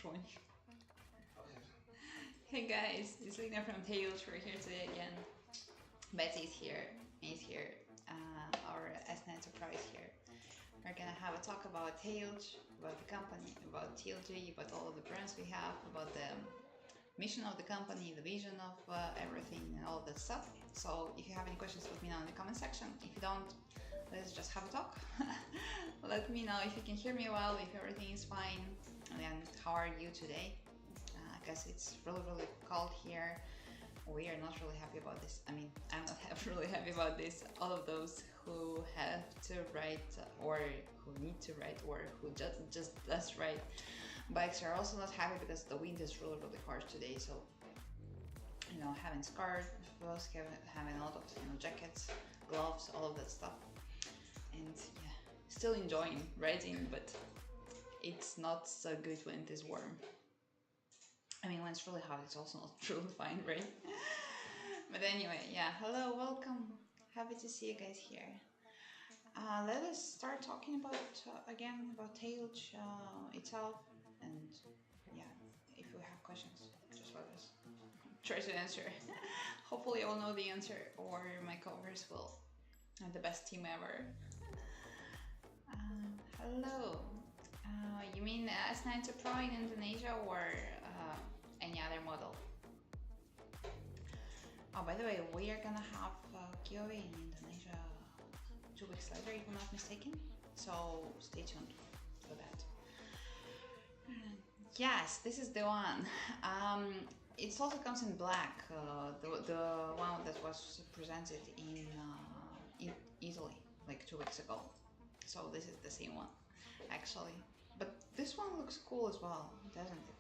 schon. Hey guys, it's Lina from TAILG. We're here today again. Betty's here, May's here, our S9 surprise here. We're gonna have a talk about TAILG, about the company, about TLG, about all of the brands we have, about the mission of the company, the vision of everything and all of that stuff. So if you have any questions, let me know in the comment section. If you don't, let's just have a talk. Let me know if you can hear me well, if everything is fine, and how are you today? Because it's really cold here. We are not really happy about this. I mean, I'm not really happy about this. All of those who have to ride or who need to ride or who just does ride bikes are also not happy because the wind is really harsh today. So, you know, having scarves, having a lot of jackets, gloves, all of that stuff, and yeah, still enjoying riding, but it's not so good when it is warm. I mean, when it's really hot, it's also not truly fine, right? But anyway, yeah, hello, welcome. Happy to see you guys here. Let us start talking about, again, about TAILG itself. And yeah, if you have questions, just let us try to answer. Hopefully I will know the answer, or my co-host will have the best team ever. Hello. You mean S90 Pro in Indonesia or any other model? Oh, by the way, we are gonna have giveaway in Indonesia 2 weeks later, if I'm not mistaken. So stay tuned for that. Yes, this is the one. It also comes in black. The one that was presented in Italy like 2 weeks ago. So this is the same one, actually. But this one looks cool as well, doesn't it?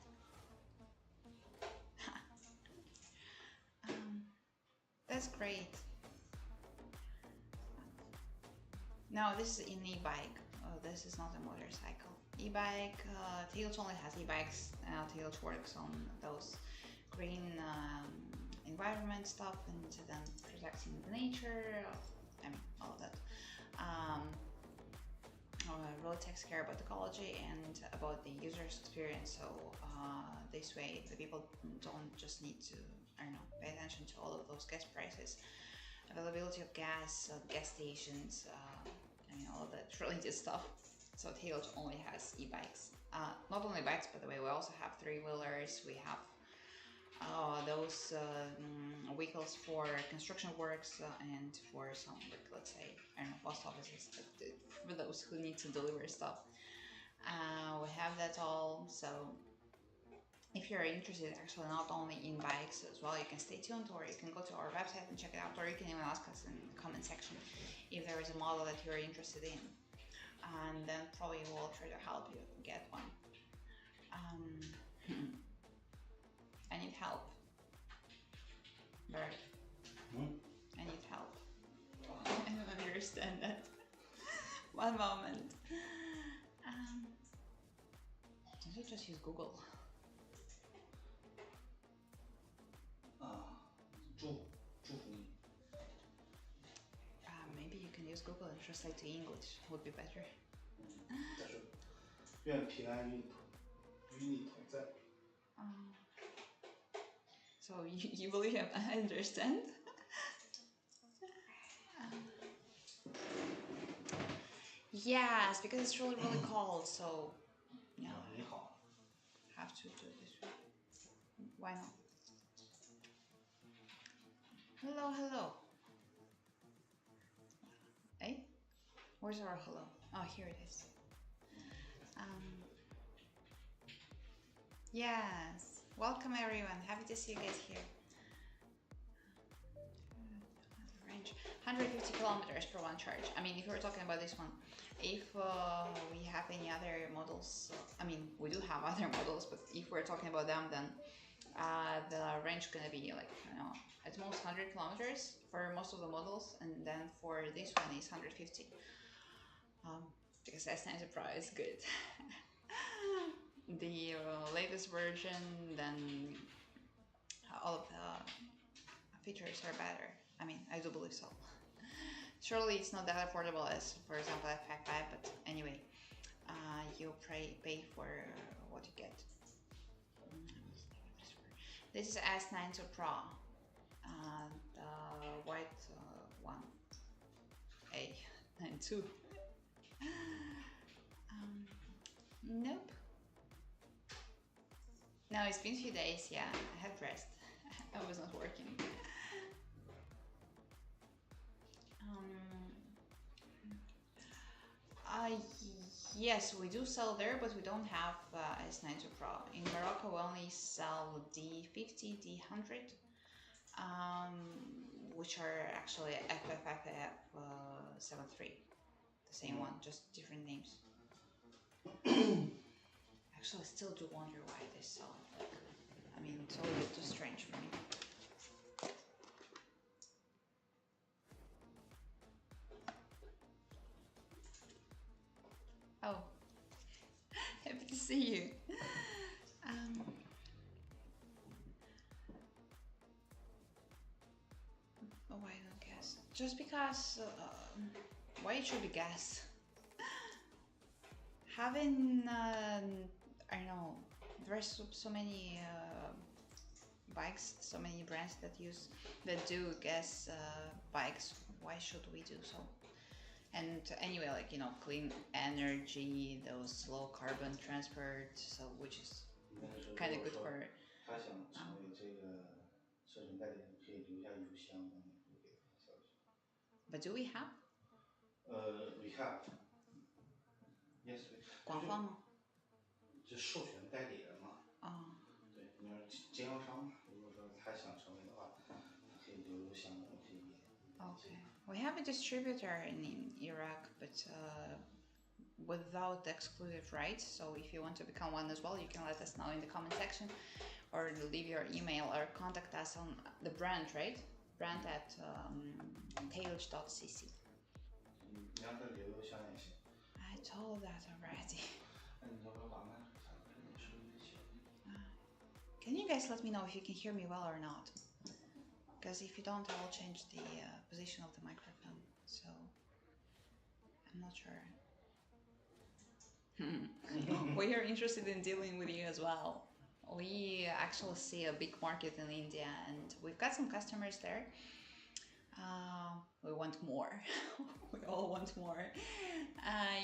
That's great. No, this is an e-bike. This is not a motorcycle. E-bike, TAILG only has e-bikes. TAILG works on those green environment stuff and then protecting the nature, I mean, all of that. Really takes care about ecology and about the user's experience. So this way, the people don't just need to, I don't know, pay attention to all of those gas prices, availability of gas, gas stations, I mean, all of that related stuff. So TAILG only has e-bikes. Not only bikes, by the way, we also have three-wheelers. We have those vehicles for construction works and for some, like, let's say, I don't know, post offices, for those who need to deliver stuff. We have that all. So if you're interested, actually, not only in bikes as well, you can stay tuned, or you can go to our website and check it out, or you can even ask us in the comment section if there is a model that you're interested in, and then probably we'll try to help you get one. I need help. Bert. I need help. I don't understand that. One moment. Don't you just use Google? Maybe you can use Google and translate to English. Would be better. 但是愿平安与你同在。 So you believe I understand? Yes, because it's really cold. So yeah, 你好。 have to do this. Why not? Hello. Hey, where's our hello? Oh, here it is. Yes, welcome everyone. Happy to see you guys here. Range 150 kilometers per one charge. I mean, if we're talking about this one, if we have any other models, I mean, we do have other models, but if we're talking about them, then the range is gonna be like, I don't know, at most 100 kilometers for most of the models, and then for this one is 150. Because S90 Pro is good. The latest version, then all of the features are better. I mean, I do believe so. Surely it's not that affordable as, for example, F55, but anyway, you pay for what you get. This is S9 Pro, the white one, A92. Nope. No, it's been a few days, yeah. I had rest. I was not working. Uh, yes, we do sell there, but we don't have S90 Pro. In Morocco, we only sell D50, D100, which are actually FFFF 73. The same one, just different names. Actually, I still do wonder why they sell it. I mean, it's a little bit too strange for me. Oh, happy to see you. Oh, why not gas? Just because, why it should be gas? Having, I don't know, there's so many bikes, so many brands that do gas bikes. Why should we do so? And anyway, like, you know, clean energy, those low carbon transport, so which is kind of good for. 他想成为这个车身代理人，可以留下邮箱，咱们会给他消息。But do we have? We have. Yes, we. 广泛吗？就授权代理人嘛。啊。对，你要经销商嘛，如果说他想成为的话，他可以留邮箱，我们可以。Okay. We have a distributor in Iraq, but without exclusive rights. So if you want to become one as well, you can let us know in the comment section, or leave your email or contact us on the brand, right? Brand at TAILG.cc. I told that already. Can you guys let me know if you can hear me well or not? Because if you don't, I will change the position of the microphone. So I'm not sure. We are interested in dealing with you as well. We actually see a big market in India, and we've got some customers there. We want more. We all want more.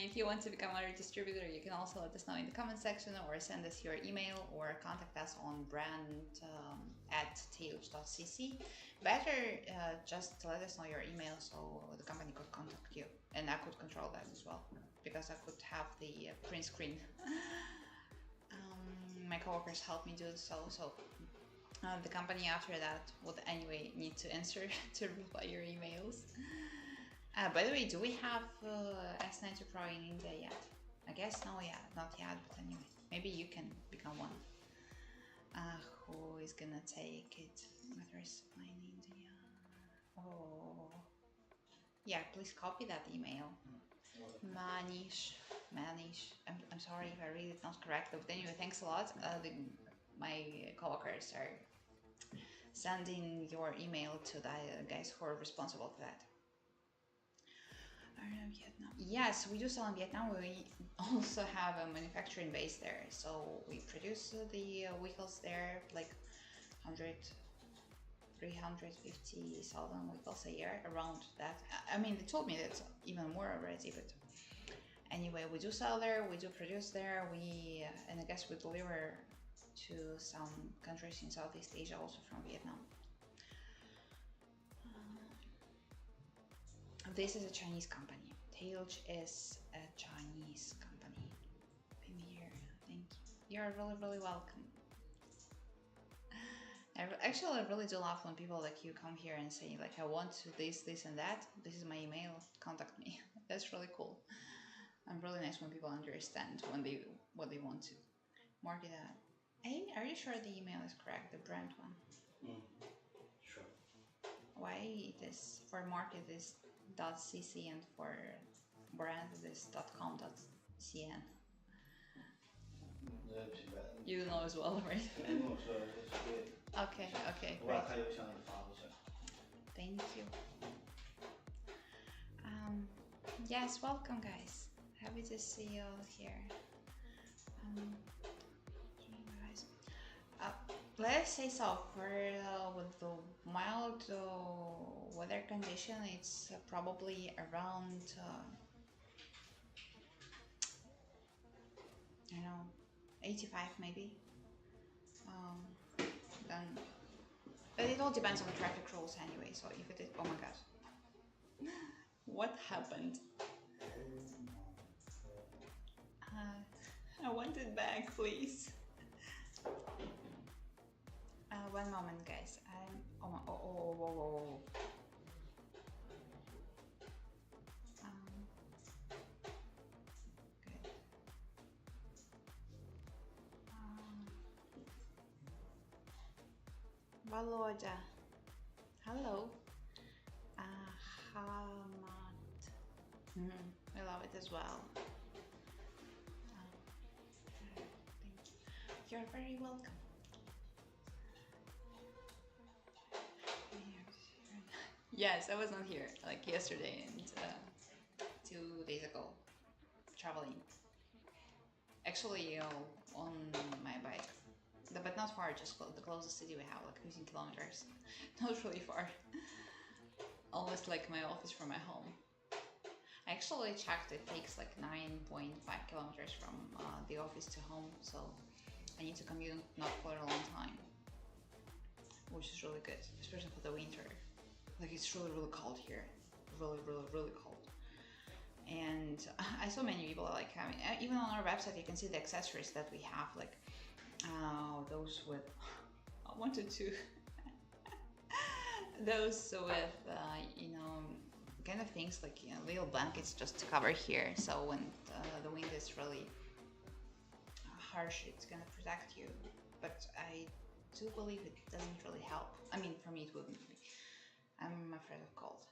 If you want to become our distributor, you can also let us know in the comment section, or send us your email, or contact us on brand at TAILG.cc. Better just let us know your email so the company could contact you, and I could control that as well, because I could have the print screen. My coworkers help me do so. The company after that would anyway need to answer to reply your emails. By the way, do we have S90 Pro in India yet? I guess no, yeah, not yet, but anyway, maybe you can become one. Who is gonna take it? Where's mine in India? Oh, yeah, please copy that email. Manish. I'm sorry if I read it not correct, but anyway, thanks a lot. My coworkers are sending your email to the guys who are responsible for that. Vietnam. Yes, we do sell in Vietnam. We also have a manufacturing base there, so we produce the vehicles there, like 350,000 vehicles a year, around that. I mean, they told me that's even more already, but anyway, we do sell there, we do produce there, and I guess we deliver to some countries in Southeast Asia, also from Vietnam. This is a Chinese company. TAILG is a Chinese company. I'm here. Thank you. You're really, really welcome. Actually, I really do love when people like you come here and say, like, I want to this, and that. This is my email. Contact me. That's really cool. And really nice when people understand what they want to market at. Are you sure the email is correct, the brand one? Sure. Why it is for market is .cc and for brand is .com.cn? You know as well, right? Okay, great. Thank you. Yes, welcome guys. Happy to see you all here. let's say so. For with the mild weather condition, it's probably around I don't know, 85 maybe. Then, but it all depends on the traffic rules anyway. So if it is, oh my god, what happened? I want it back, please. One moment, guys. Oh, my, oh, whoa, whoa, whoa. Good. Volodya. Hello. Hamad. I love it as well. Thank you. You're very welcome. Yes, I was not here like yesterday and 2 days ago, traveling. Actually, on my bike, but not far. Just the closest city we have, like 15 kilometers. Not really far. Almost like my office from my home. I actually checked. It takes like 9.5 kilometers from the office to home, so I need to commute not for a long time, which is really good, especially for the winter. Like it's really cold here, really cold. And I saw many people like having, even on our website you can see the accessories that we have, like those with I wanted to those with you know, kind of things like, you know, little blankets just to cover here, so when the wind is really harsh it's gonna protect you. But I do believe it doesn't really help. I mean, for me it wouldn't be. I'm afraid of cold.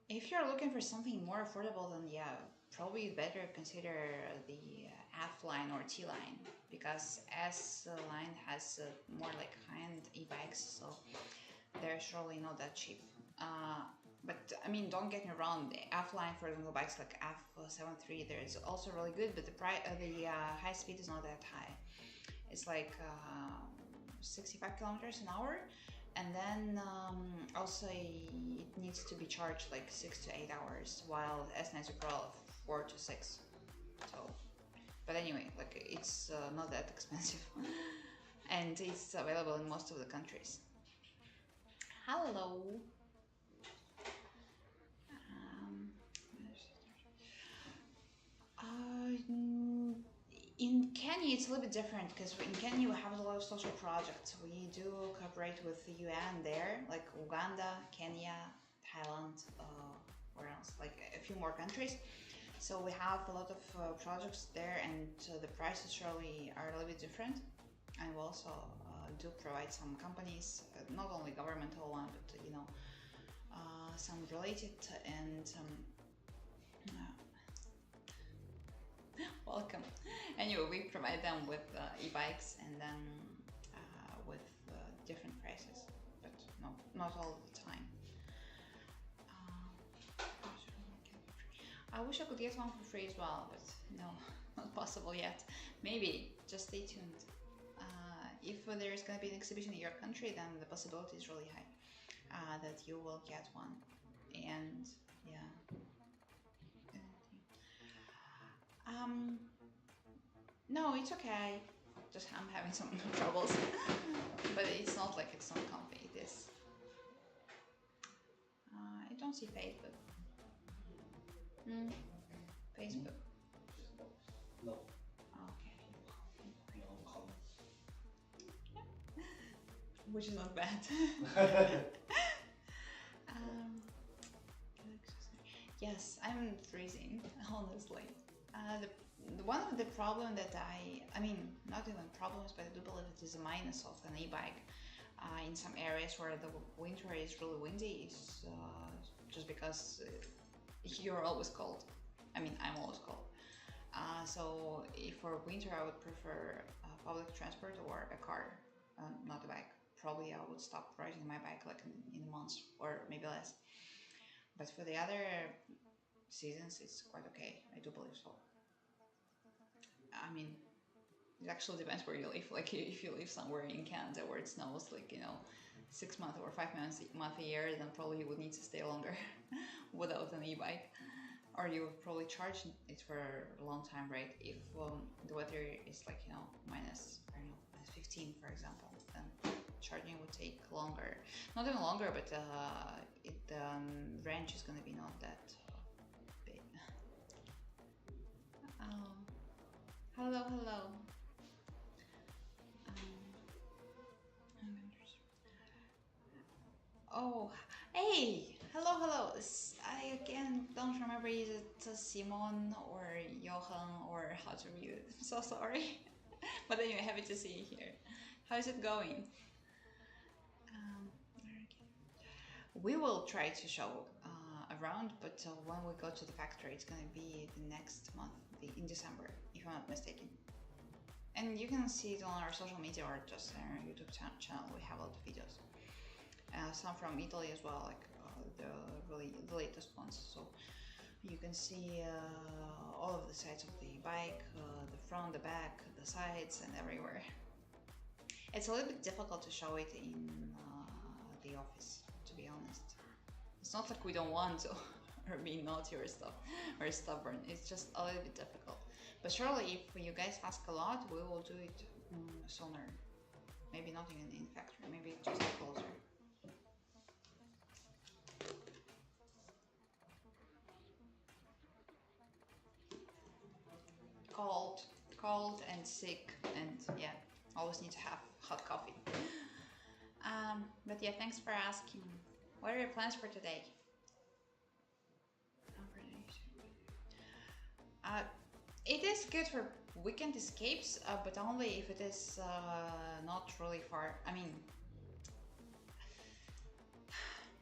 If you're looking for something more affordable, then yeah, probably better consider the F line or T line, because S line has more like high-end e-bikes, so they're surely not that cheap. But I mean, don't get me wrong, the F line, for example, bikes like F73, there's also really good, but the high speed is not that high. It's like 65 kilometers an hour, and then also it needs to be charged like 6 to 8 hours, while S90 4 to 6. So, but anyway, like it's not that expensive, and it's available in most of the countries. Hello. In Kenya, it's a little bit different, because in Kenya we have a lot of social projects. We do cooperate with the UN there, like Uganda, Kenya, Thailand, where else? Like a few more countries. So we have a lot of projects there, and the prices surely are a little bit different. And we also do provide some companies, not only governmental one, but you know, some related, and welcome. Anyway, we provide them with e-bikes, and then with different prices, but no, not all the time. I wish I could get one for free as well, but no, not possible yet. Maybe, just stay tuned. If there's going to be an exhibition in your country, then the possibility is really high that you will get one. And yeah. No, it's okay. Just I'm having some troubles, but it's not like it's not comfy. It is. I don't see Facebook. Facebook. No. Okay. No comment. Which is not bad. Yes, I'm freezing, honestly. One of the problem that I mean, not even problems, but I do believe it is a minus of an e-bike in some areas where the winter is really windy, is just because you're always cold. I mean, I'm always cold. So if for winter, I would prefer public transport or a car, not a bike. Probably I would stop riding my bike like in months or maybe less. But for the other seasons, it's quite okay. I do believe so. I mean, it actually depends where you live. Like if you live somewhere in Canada where it snows like 6 months or 5 months a year, then probably you would need to stay longer without an e-bike, or you would probably charge it for a long time, right? If the weather is like minus, I don't know, minus 15 for example, then charging would take longer. Not even longer, but the range is going to be not that big. Hello, hello. Oh, hey, hello, hello. I again don't remember is it Simon or Johan or how to read it. I'm so sorry. But anyway, happy to see you here. How is it going? We will try to show around, but when we go to the factory, it's gonna be the next month, in December, if I'm not mistaken. And you can see it on our social media or just on our YouTube channel. We have a lot of videos. Some from Italy as well, like the latest ones. So you can see all of the sides of the bike, the front, the back, the sides, and everywhere. It's a little bit difficult to show it in the office, to be honest. It's not like we don't want to, or being naughty or stuff, or stubborn. It's just a little bit difficult. But surely, if you guys ask a lot, we will do it sooner. Maybe not even in factory, maybe just closer. Cold and sick, and yeah, always need to have hot coffee. But yeah, thanks for asking. What are your plans for today? It is good for weekend escapes, but only if it is not really far. I mean,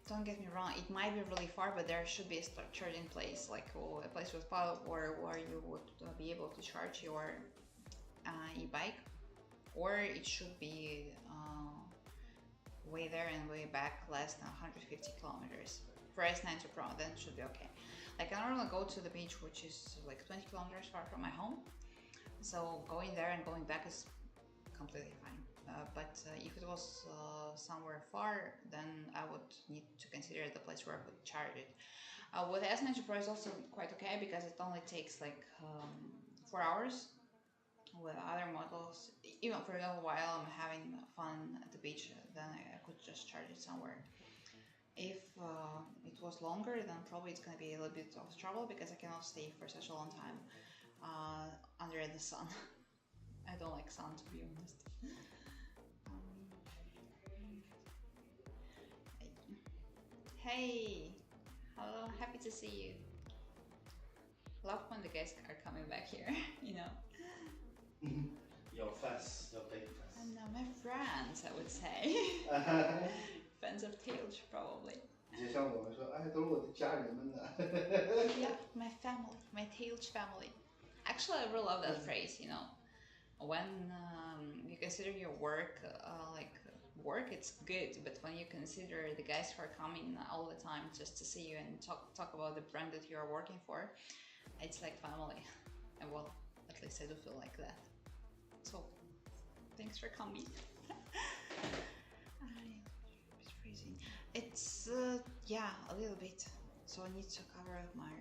don't get me wrong, it might be really far, but there should be a charging place, like a place with power where you would be able to charge your e-bike, or it should be way there and way back less than 150 kilometers. For S90 Pro, then it should be okay. Like I normally go to the beach, which is like 20 kilometers far from my home, so going there and going back is completely fine. But if it was somewhere far, then I would need to consider the place where I could charge it. With the S90 Pro is also quite okay because it only takes like 4 hours. With other models, even for a little while I'm having fun at the beach, then I could just charge it somewhere. If it was longer, then probably it's going to be a little bit of trouble because I cannot stay for such a long time under the sun. I don't like sun, to be honest. Hey, hello, happy to see you. Love when the guys are coming back here, Your fans, your big fans. And my friends, I would say. Fans of TAILG, probably. Yeah, my family, my TAILG family. Actually, I really love that phrase, when you consider your work like work, it's good, but when you consider the guys who are coming all the time just to see you and talk about the brand that you are working for, it's like family. And well, at least I do feel like that. So, thanks for coming. It's freezing. It's yeah, a little bit. So I need to cover up my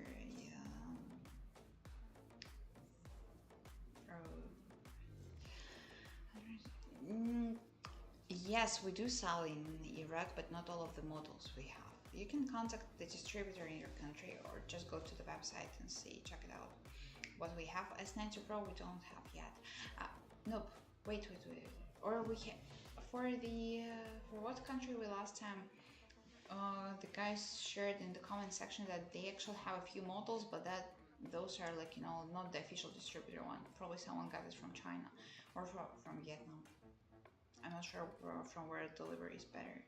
yes, we do sell in Iraq, but not all of the models we have. You can contact the distributor in your country or just go to the website and see, check it out. What we have, S90 Pro, we don't have yet. Nope, wait. Or we have, for what country we last time, the guys shared in the comment section that they actually have a few models, but those are like, not the official distributor one. Probably someone got it from China or from Vietnam. I'm not sure from where delivery is better.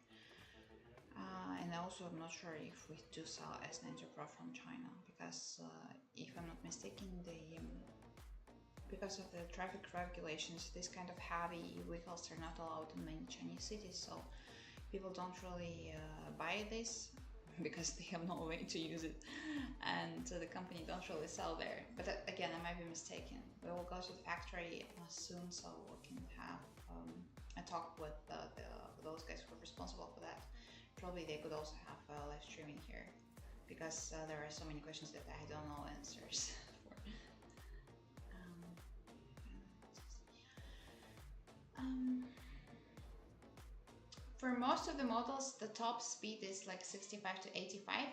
And also I'm not sure if we do sell S90 Pro from China, because if I'm not mistaken, because of the traffic regulations, this kind of heavy vehicles are not allowed in many Chinese cities, so people don't really buy this. because they have no way to use it, and the company don't really sell there. But again, I might be mistaken. We will go to the factory soon, so we can have a talk with those guys who are responsible for that. Probably they could also have live streaming here, because there are so many questions that I don't know answers for. For most of the models, the top speed is like 65 to 85,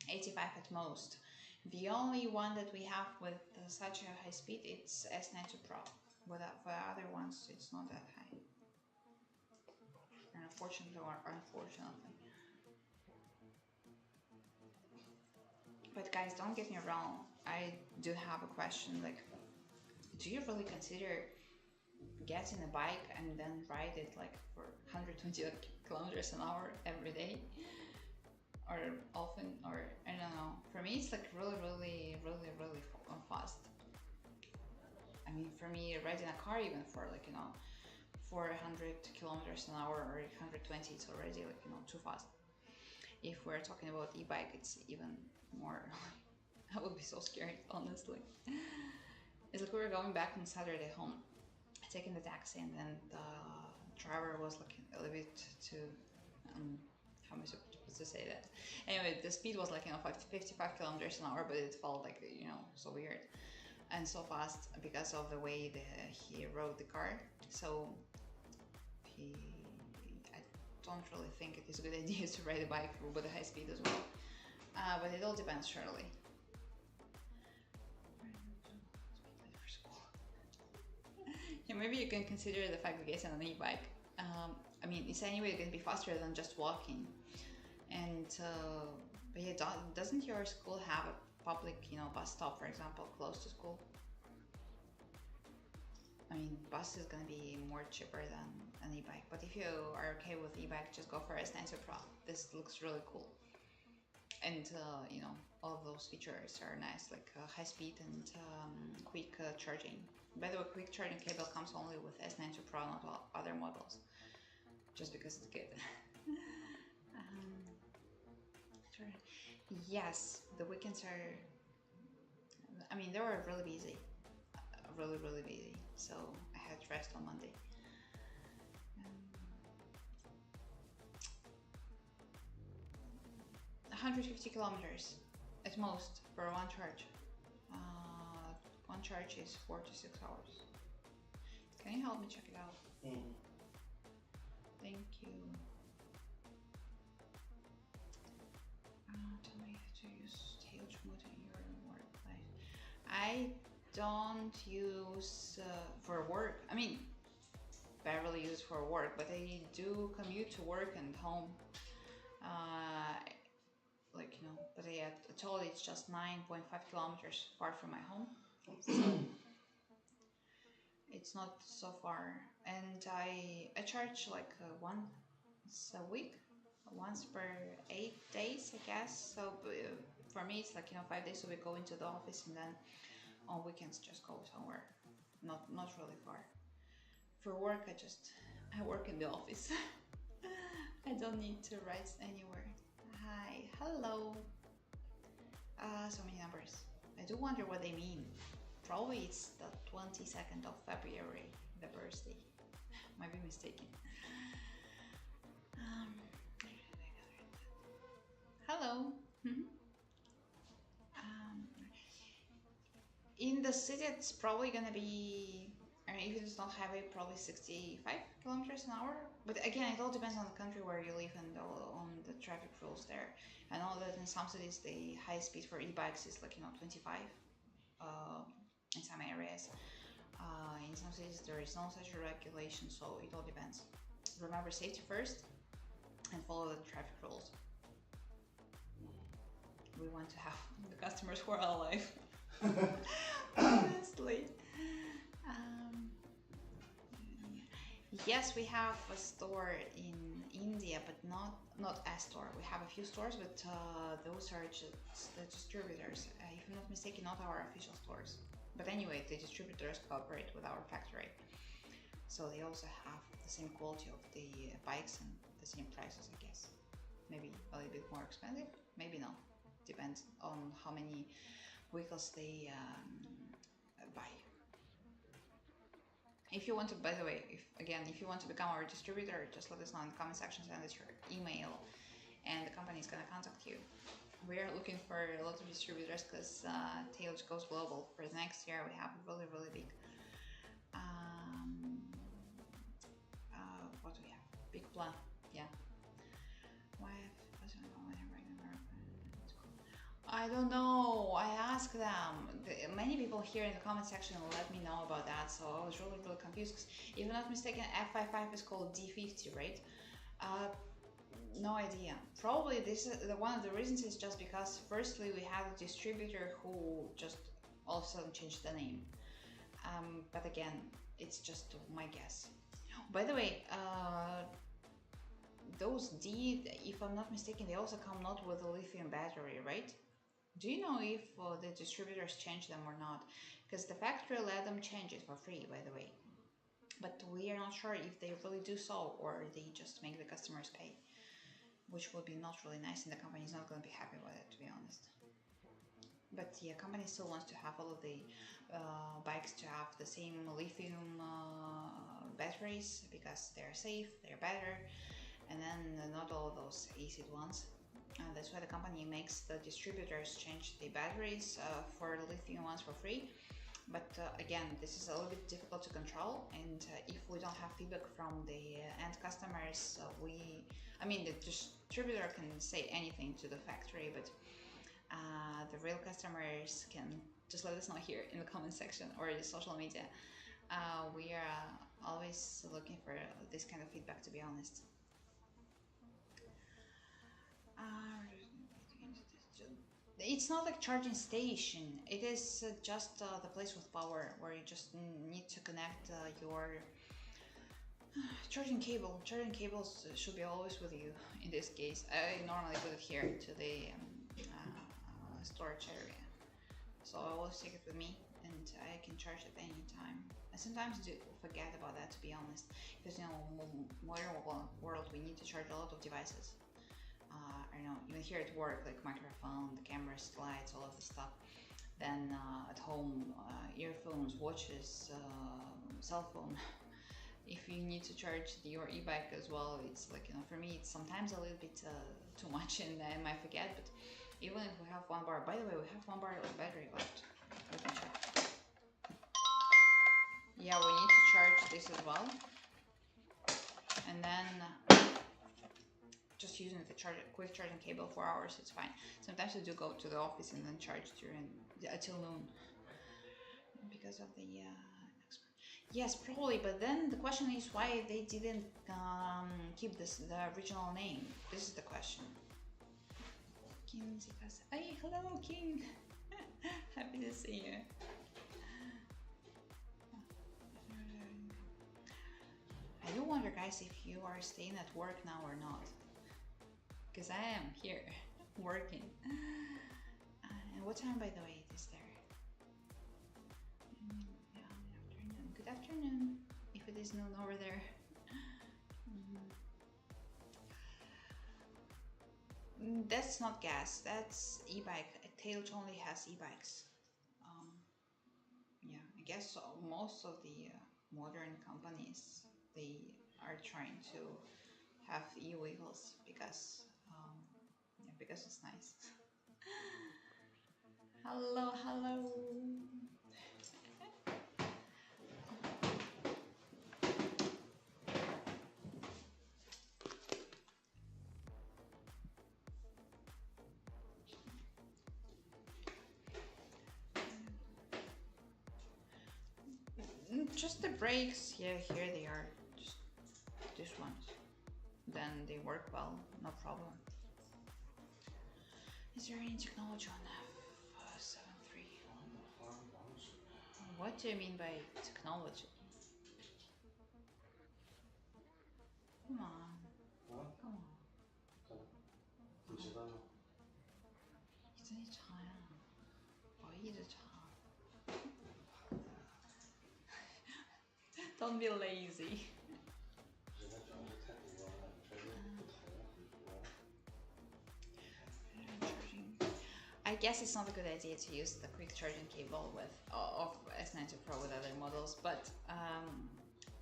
85 at most. The only one that we have with such a high speed, it's S92 Pro. But for other ones, it's not that high. And unfortunately or unfortunately. But guys, don't get me wrong. I do have a question, like, do you really consider getting a bike and then ride it like for 120 kilometers an hour every day? Or often, or I don't know. For me, it's like really fast. I mean, for me, riding a car even for like 400 kilometers an hour or 120, it's already like too fast. If we're talking about e-bike, it's even more. I would be so scared, honestly. It's like we were going back on Saturday home, taking the taxi, and then the driver was like a little bit too. How am I supposed to say that? Anyway, the speed was like 55 kilometers an hour, but it felt like so weird and so fast because of the way he rode the car. So I don't really think it is a good idea to ride a bike with a high speed as well. But it all depends, surely. Yeah, maybe you can consider the fact that getting an e-bike. I mean, it's anyway going to be faster than just walking. And but yeah, doesn't your school have a public, bus stop, for example, close to school? I mean, bus is gonna be more cheaper than an e-bike. But if you are okay with e-bike, just go for S92 Pro. This looks really cool. And all of those features are nice, like high speed and quick charging. By the way, quick charging cable comes only with S92 Pro, not other models, just because it's good. Yes, the weekends are. I mean, they were really busy, really busy. So I had rest on Monday. 150 kilometers at most for one charge. One charge is 4 to 6 hours. Can you help me check it out? Thank you. Tell me how to use TAILG.Global in your workplace. I don't use for work. I mean, barely use for work, but I do commute to work and home. But yeah, totally it's just 9.5 kilometers far from my home. So it's not so far. And I charge like once a week, once per 8 days, I guess. So for me, it's like 5 days a week going to the office, and then on weekends just go somewhere, not really far. For work, I work in the office. I don't need to ride anywhere. Hi, hello. So many numbers. I do wonder what they mean. Probably it's the 22nd of February, the birthday. Might be mistaken. Hello. In the city, it's probably gonna be. I mean, if it's not highway, probably 65 kilometers an hour. But again, it all depends on the country where you live and on the traffic rules there. I know that in some cities, the high speed for e-bikes is like 25. In some areas, in some cities there is no such a regulation, so it all depends. Remember, safety first, and follow the traffic rules. We want to have the customers who are alive. Honestly. Yes, we have a store in India, but not a store. We have a few stores, but those are just the distributors. If I'm not mistaken, not our official stores. But anyway, the distributors cooperate with our factory, so they also have the same quality of the bikes and the same prices, I guess. maybe a little bit more expensive, maybe not. Depends on how many vehicles they buy. If you want to, by the way, if you want to become our distributor, just let us know in the comment section, send us your email, and the company is gonna contact you. We are looking for a lot of distributors because TAILG goes global. For the next year, we have really, really big. What do we have? Big plan. Yeah. I don't know. I asked them. Many people here in the comment section let me know about that, so I was really, really confused. Because if I'm not mistaken, F55 is called D50, right? No idea. Probably this is one of the reasons is just because firstly we have a distributor who just all of a sudden changed the name. But again, it's just my guess. By the way, those D, if I'm not mistaken, they also come not with a lithium battery, right? Do you know if the distributors change them or not? Because the factory let them change it for free, by the way. But we are not sure if they really do so or they just make the customers pay, which would be not really nice, and the company is not going to be happy with it, to be honest. But the company still wants to have all of the bikes to have the same lithium batteries because they're safe, they're better, and then not all of those acid ones. That's why the company makes the distributors change the batteries for the lithium ones for free. But again, this is a little bit difficult to control, and if we don't have feedback from the end customers, the distributor can say anything to the factory, but the real customers can just let us know here in the comment section or the social media. We are always looking for this kind of feedback, to be honest. It's not like charging station. It is just the place with power where you just need to connect your charging cable. Charging cables should be always with you. In this case, I normally put it here to the storage area, so I always take it with me, and I can charge it any time. I sometimes do forget about that, to be honest, because modern world we need to charge a lot of devices. I don't know, even here at work, like microphone, the cameras, lights, all of this stuff. Then at home, earphones, watches, cell phone. If you need to charge your e-bike as well, it's like, for me, it's sometimes a little bit too much, and I might forget. But even if we have 1 bar, by the way, we have 1 bar of battery left. Let me check. Yeah, we need to charge this as well, and then just using the quick charging cable for hours, it's fine. Sometimes I do go to the office and then charge till noon because of the yes, probably. But then the question is why they didn't keep the original name. This is the question. Hey, hello, King. Happy to see you. I do wonder, guys, if you are staying at work now or not. Because I am here, working. And what time, by the way, it is there? Yeah, afternoon. Good afternoon, if it is noon over there. That's not gas, that's e-bike. TAILG only has e-bikes. Yeah, I guess most of the modern companies, they are trying to have e-vehicles because it's nice. Hello. Just the brakes, yeah, here they are, just this one. Then they work well, no problem. Is there any technology on F73? What do you mean by technology? Come on. Come on. 你知道吗？一直在查呀，我一直查。Don't be lazy. guess it's not a good idea to use the quick charging cable with of S92 Pro with other models, but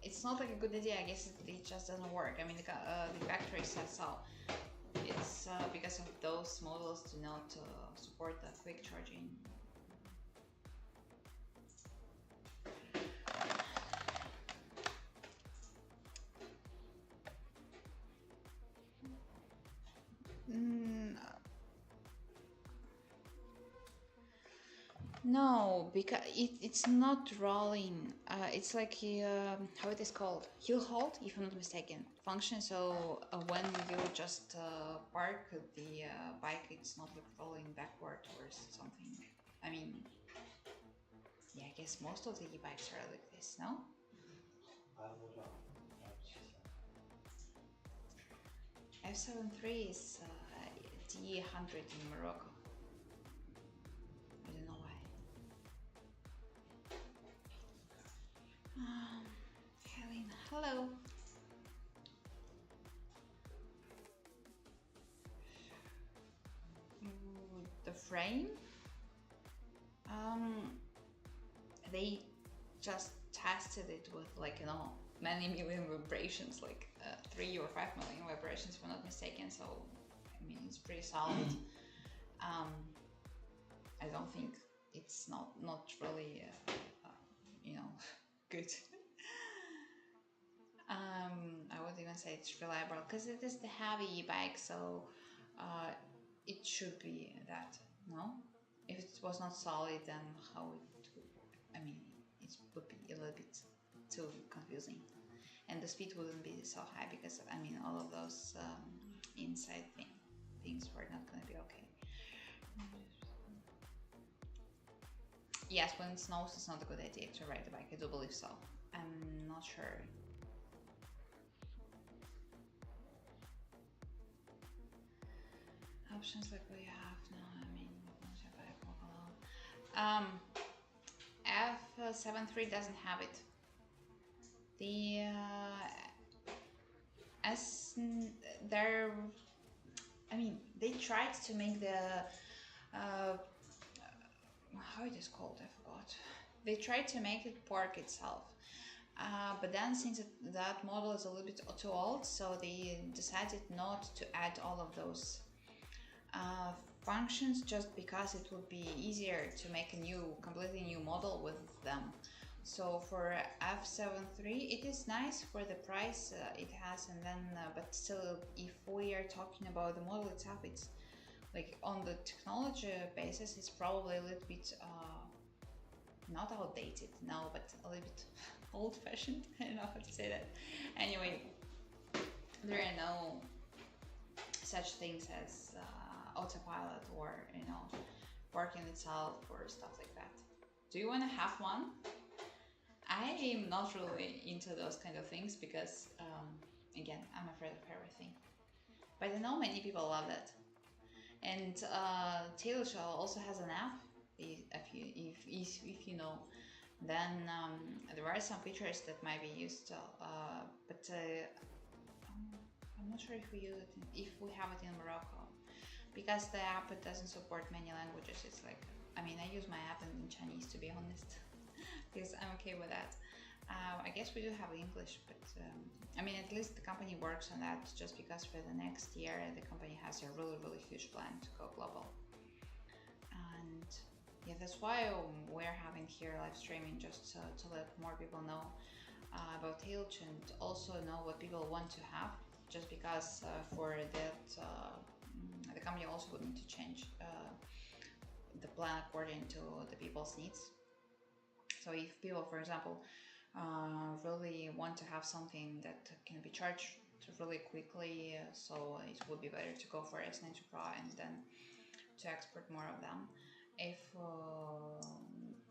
it's not like a good idea. I guess it just doesn't work. I mean, the factory says so. It's because of those models do not support the quick charging. No, because it's not rolling. It's like how it is called, hill halt, if I'm not mistaken, function. So when you just park the bike, it's not like rolling backward or something. I mean, yeah, I guess most of the e-bikes are like this, no? F73 is D100 in Morocco. I don't know why. Helen, hello. The frame, they just tested it with like, you know, many million vibrations, like 3 or 5 million vibrations if I'm not mistaken, so I mean it's pretty solid. I don't think it's not really you know, good. I would even say it's reliable because it is the heavy bike, so it should be that, no? If it was not solid, then how it would, I mean, it would be a little bit too confusing. And the speed wouldn't be so high because, I mean, all of those inside things were not going to be okay. Yes, when it snows, it's not a good idea to ride the bike. I do believe so. I'm not sure. Options like we have now. I mean, F73 doesn't have it. The I mean, they tried to make the how it is called, I forgot. They tried to make it park itself, but then since that model is a little bit too old, so they decided not to add all of those functions, just because it would be easier to make a completely new model with them. So for F73, it is nice for the price it has, and then but still, if we are talking about the model itself, it's like on the technology basis, it's probably a little bit not outdated, no, but a little bit old-fashioned. I don't know how to say that. Anyway, there are no such things as autopilot or, you know, parking itself or stuff like that. Do you want to have one? I am not really into those kind of things because, again, I'm afraid of everything. But I know many people love that. And TAILG also has an app. If you know, then there are some features that might be used, but I'm not sure if we use it, if we have it in Morocco, because the app doesn't support many languages. It's like, I mean, I use my app in Chinese, to be honest, because I'm okay with that. I guess we do have English, but I mean, at least the company works on that, just because for the next year the company has a really huge plan to go global. And yeah, that's why we're having here live streaming, just to let more people know about TAILG and also know what people want to have, just because for that the company also would need to change the plan according to the people's needs. So if people, for example, really want to have something that can be charged really quickly, so it would be better to go for S92 Pro and then to export more of them. If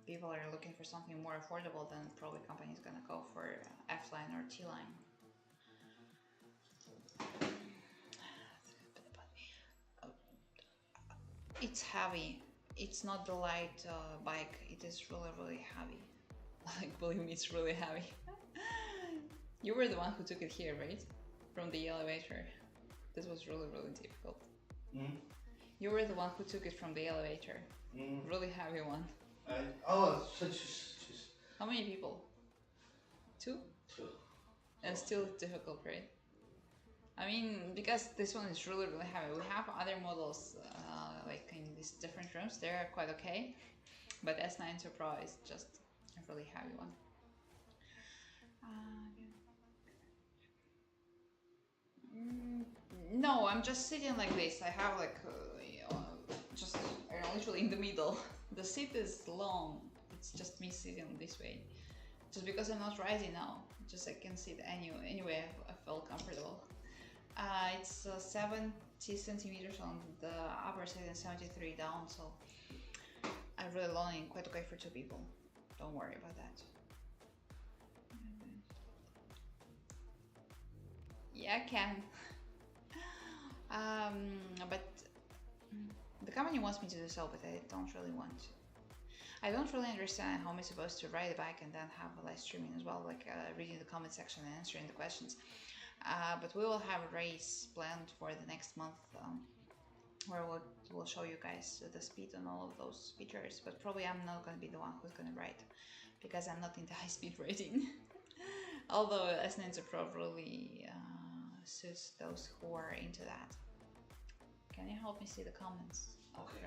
people are looking for something more affordable, then probably company is gonna go for F-line or T-line. It's heavy. It's not the light bike. It is really heavy. Like, believe me, it's really heavy. You were the one who took it here, right? From the elevator. This was really difficult. You were the one who took it from the elevator. Really heavy one. How many people? Two? And still difficult, right? I mean, because this one is really heavy. We have other models like in these different rooms. They're quite okay. But S9 Pro is just a really heavy one. No, I'm just sitting like this. I have like just literally in the middle. The seat is long. It's just me sitting this way. Just because I'm not rising now. Just I can sit anyway. I feel comfortable. It's 70 centimeters on the upper side and 73 down. So I'm really long and quite okay for two people. Don't worry about that. Yeah, I can. But the company wants me to do so, but I don't really want to. I don't really understand how I'm supposed to ride a bike and then have a live streaming as well, like reading the comment section and answering the questions. But we will have a race planned for the next month where we'll show you guys the speed on all of those features. But probably I'm not going to be the one who's going to ride because I'm not into high-speed riding. Although S9 Pro really suits those who are into that. Can you help me see the comments? Okay.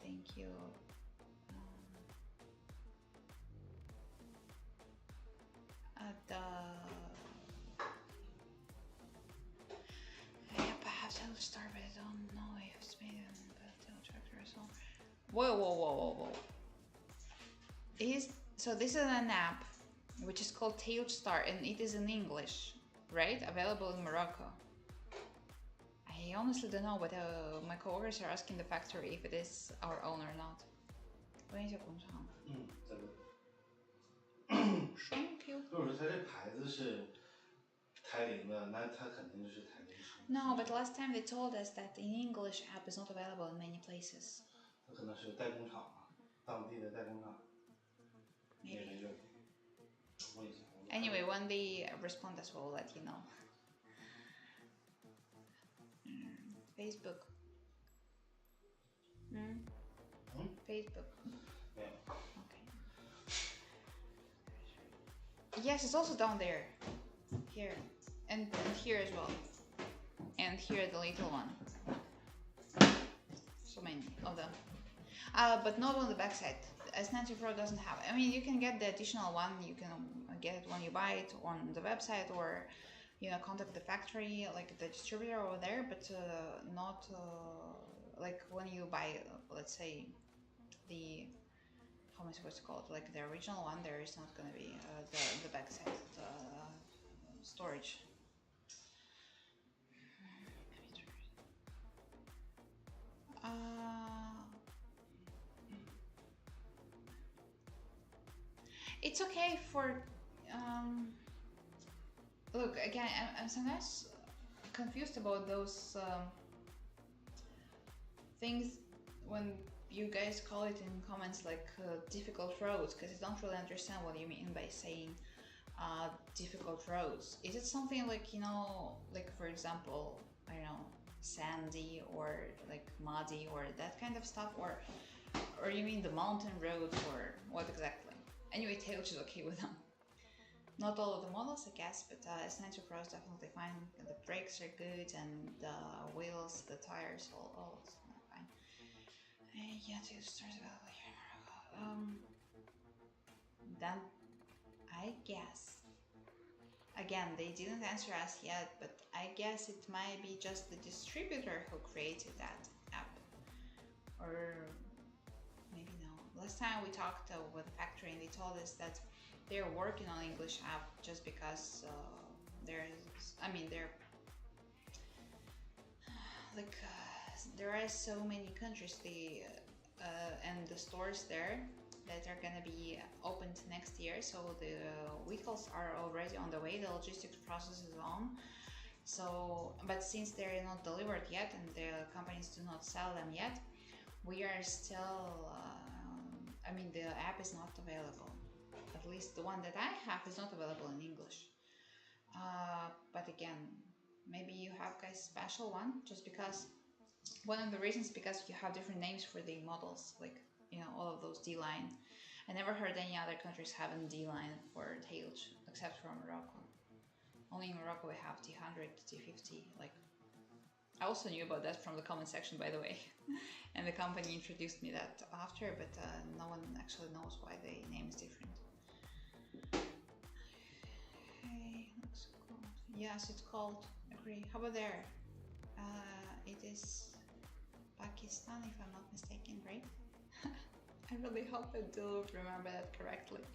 Thank you. Yep, I have to start, but I don't know if it's made in the tractor as well. Whoa. So this is an app which is called TAILG, and it is in English, right? Available in Morocco. I honestly don't know, but my coworkers are asking the factory if it is our own or not. Thank you. No, but last time they told us that in English app is not available in many places. Maybe. Anyway, when they respond us, we'll let you know. Facebook. Facebook. Yeah. Okay. Yes, it's also down there. Here. And here as well. And here the little one. So many of them. But not on the back side. S9 Pro doesn't have it. I mean, you can get the additional one. You can get it when you buy it on the website, or contact the factory, like the distributor over there, but not like when you buy, let's say, how am I supposed to call it? Like the original one, there is not going to be the backside storage. It's okay for. Look, again, I'm sometimes confused about those things when you guys call it in comments like difficult roads, because I don't really understand what you mean by saying difficult roads. Is it something like, like for example, I don't know, sandy or like muddy or that kind of stuff, or you mean the mountain roads, or what exactly? Anyway, TAILG is okay with them. Not all of the models, I guess, but S9 Pro is definitely fine. The brakes are good, and the wheels, the tires, all fine. Yeah, TAILG stars available here. Then I guess. Again, they didn't answer us yet, but I guess it might be just the distributor who created that app. Or maybe no. Last time we talked with the factory, and they told us that they're working on English app just because there are so many countries and the stores there that are gonna be opened next year. So the vehicles are already on the way. The logistics process is on. So, but since they're not delivered yet and the companies do not sell them yet, we are still. The app is not available. At least the one that I have is not available in English. But again, maybe you have guys special one, just because One of the reasons because you have different names for the models, like, you know, all of those D-line. I never heard any other countries having D-line for tails except for Morocco. Only in Morocco we have T100, T50. Like, I also knew about that from the comment section, by the way, and the company introduced me that after, but no one actually knows why the name is different. Okay, looks cool. Yes, it's called. Agree. How about there? It is Pakistan, if I'm not mistaken, right? I really hope I do remember that correctly.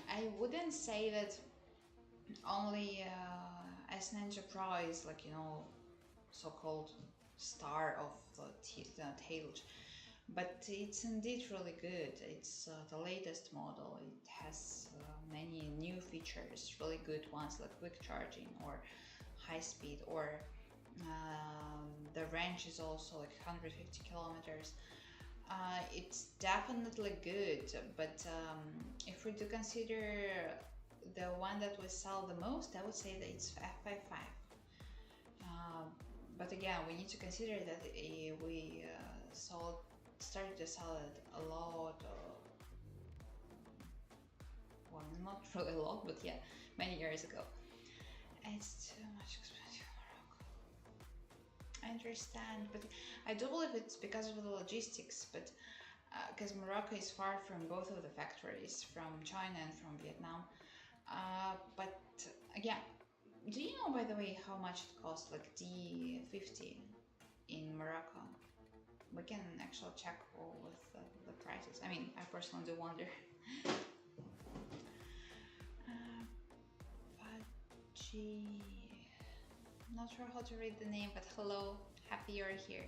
I wouldn't say that only as an enterprise, like, you know, so-called star of the TAILG, but it's indeed really good. It's the latest model. It has many new features, really good ones like quick charging or high speed, or the range is also like 150 kilometers. It's definitely good, but if we do consider the one that we sell the most, I would say that it's F55. But again, we need to consider that we started to sell it a lot, well, not really a lot, but yeah, many years ago. It's too much expensive in Morocco. I understand, but I do believe it's because of the logistics, but because Morocco is far from both of the factories, from China and from Vietnam. But yeah, do you know, by the way, how much it costs, like D50 in Morocco? We can actually check with the prices. I mean, I personally do wonder. Pachi, not sure how to read the name, but hello, happy you're here.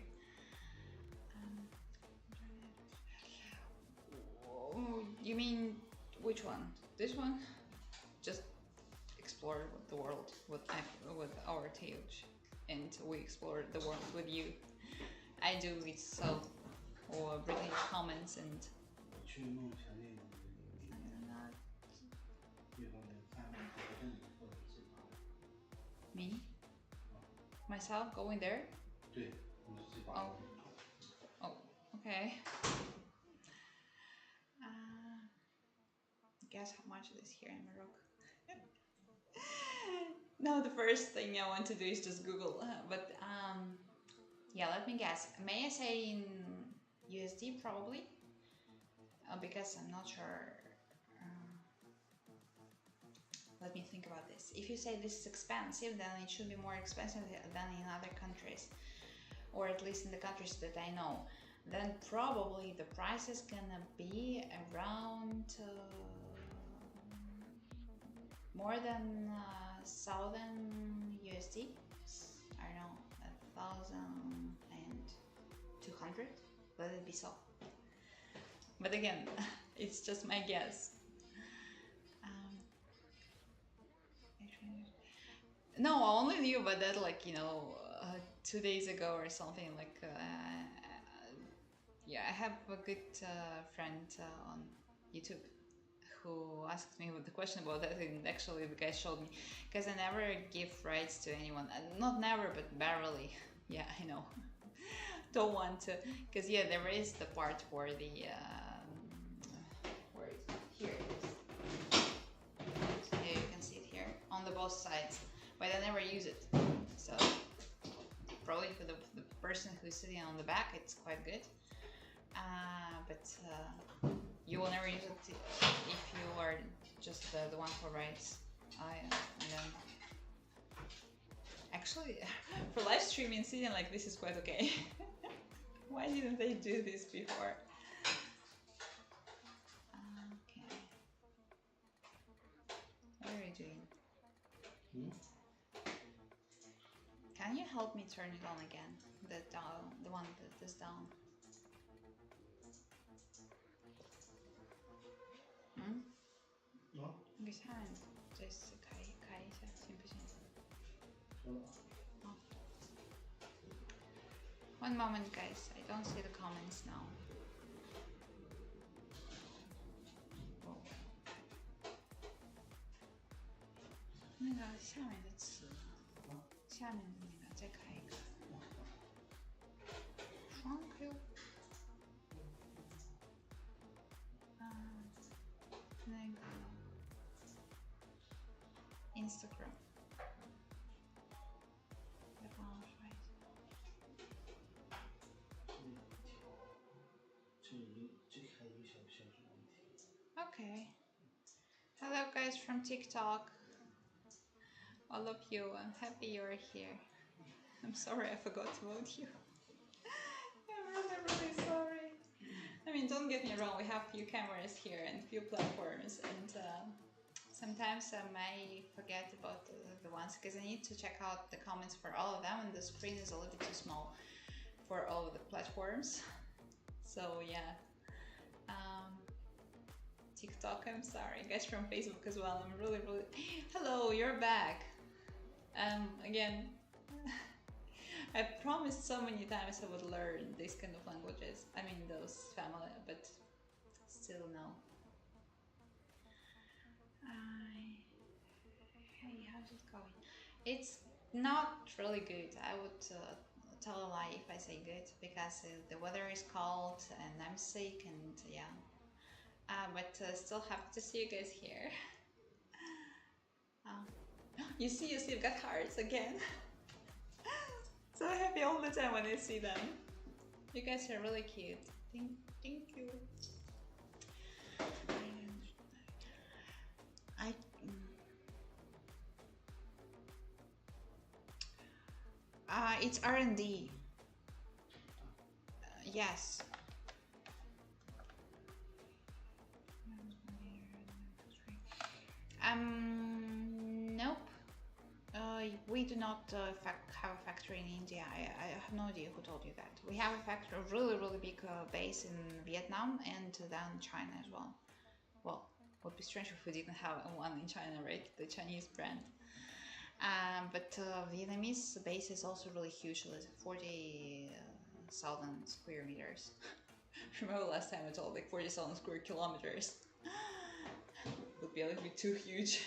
You mean which one? This one? Just explore the world with our TAILG, and we explore the world with you. I do it so, or bringing comments and. Me? Myself going there? Oh. Oh, okay. Guess how much it is here in Morocco. No, the first thing I want to do is just Google. But yeah, let me guess. May I say in USD probably? Because I'm not sure. Let me think about this. If you say this is expensive, then it should be more expensive than in other countries, or at least in the countries that I know. Then probably the price is gonna be around more than 1,000 USD. I don't know, 1,200. Let it be so. But again, it's just my guess. No, I only knew about that, like, you know, 2 days ago or something. Like, yeah, I have a good friend on YouTube who asked me the question about that, and actually the guy showed me, because I never give rights to anyone. Not never, but barely. Yeah, I know. Don't want to, because yeah, there is the part where the where is it? Here it is. So here you can see it here on the both sides, but I never use it. So probably for the person who's sitting on the back, it's quite good. But you will never use it if you are just the one for rights. And then actually, for live streaming, sitting like this is quite okay. Why didn't they do this before? Okay. What are you doing? Can you help me turn it on again? The one that is down.你看，这次开一下，行不行？ One moment, guys. I don't see the comments now. 那个下面的词，下面的那个再开一个双 Q， 那个 Instagram， 再帮我刷一下。这还有一个小问题。Okay. Hello guys from TikTok. All of you, I'm happy you're here. I'm sorry I forgot to vote you. I'm really sorry. I mean, don't get me wrong, we have few cameras here and few platforms, and sometimes I may forget about the ones because I need to check out the comments for all of them, and the screen is a little bit too small for all of the platforms. So yeah. TikTok, I'm sorry. Guys from Facebook as well, I'm really... Hello, you're back. Again, I promised so many times I would learn these kind of languages. I mean, those family, but still no. Hey, how's it going? It's not really good. I would tell a lie if I say good, because the weather is cold and I'm sick, and yeah. But still happy to see you guys here. You see, I've got hearts again. So happy all the time when I see them. You guys are really cute. Thank you. It's R&D. Yes. Nope. We do not have a factory in India. I have no idea who told you that. We have a factory, a really big base in Vietnam, and then China as well. Well, it would be strange if we didn't have one in China, right? The Chinese brand. But Vietnamese base is also really huge. It's 40,000 square meters. Remember last time I told like 40,000 square kilometers. Would be a little bit too huge.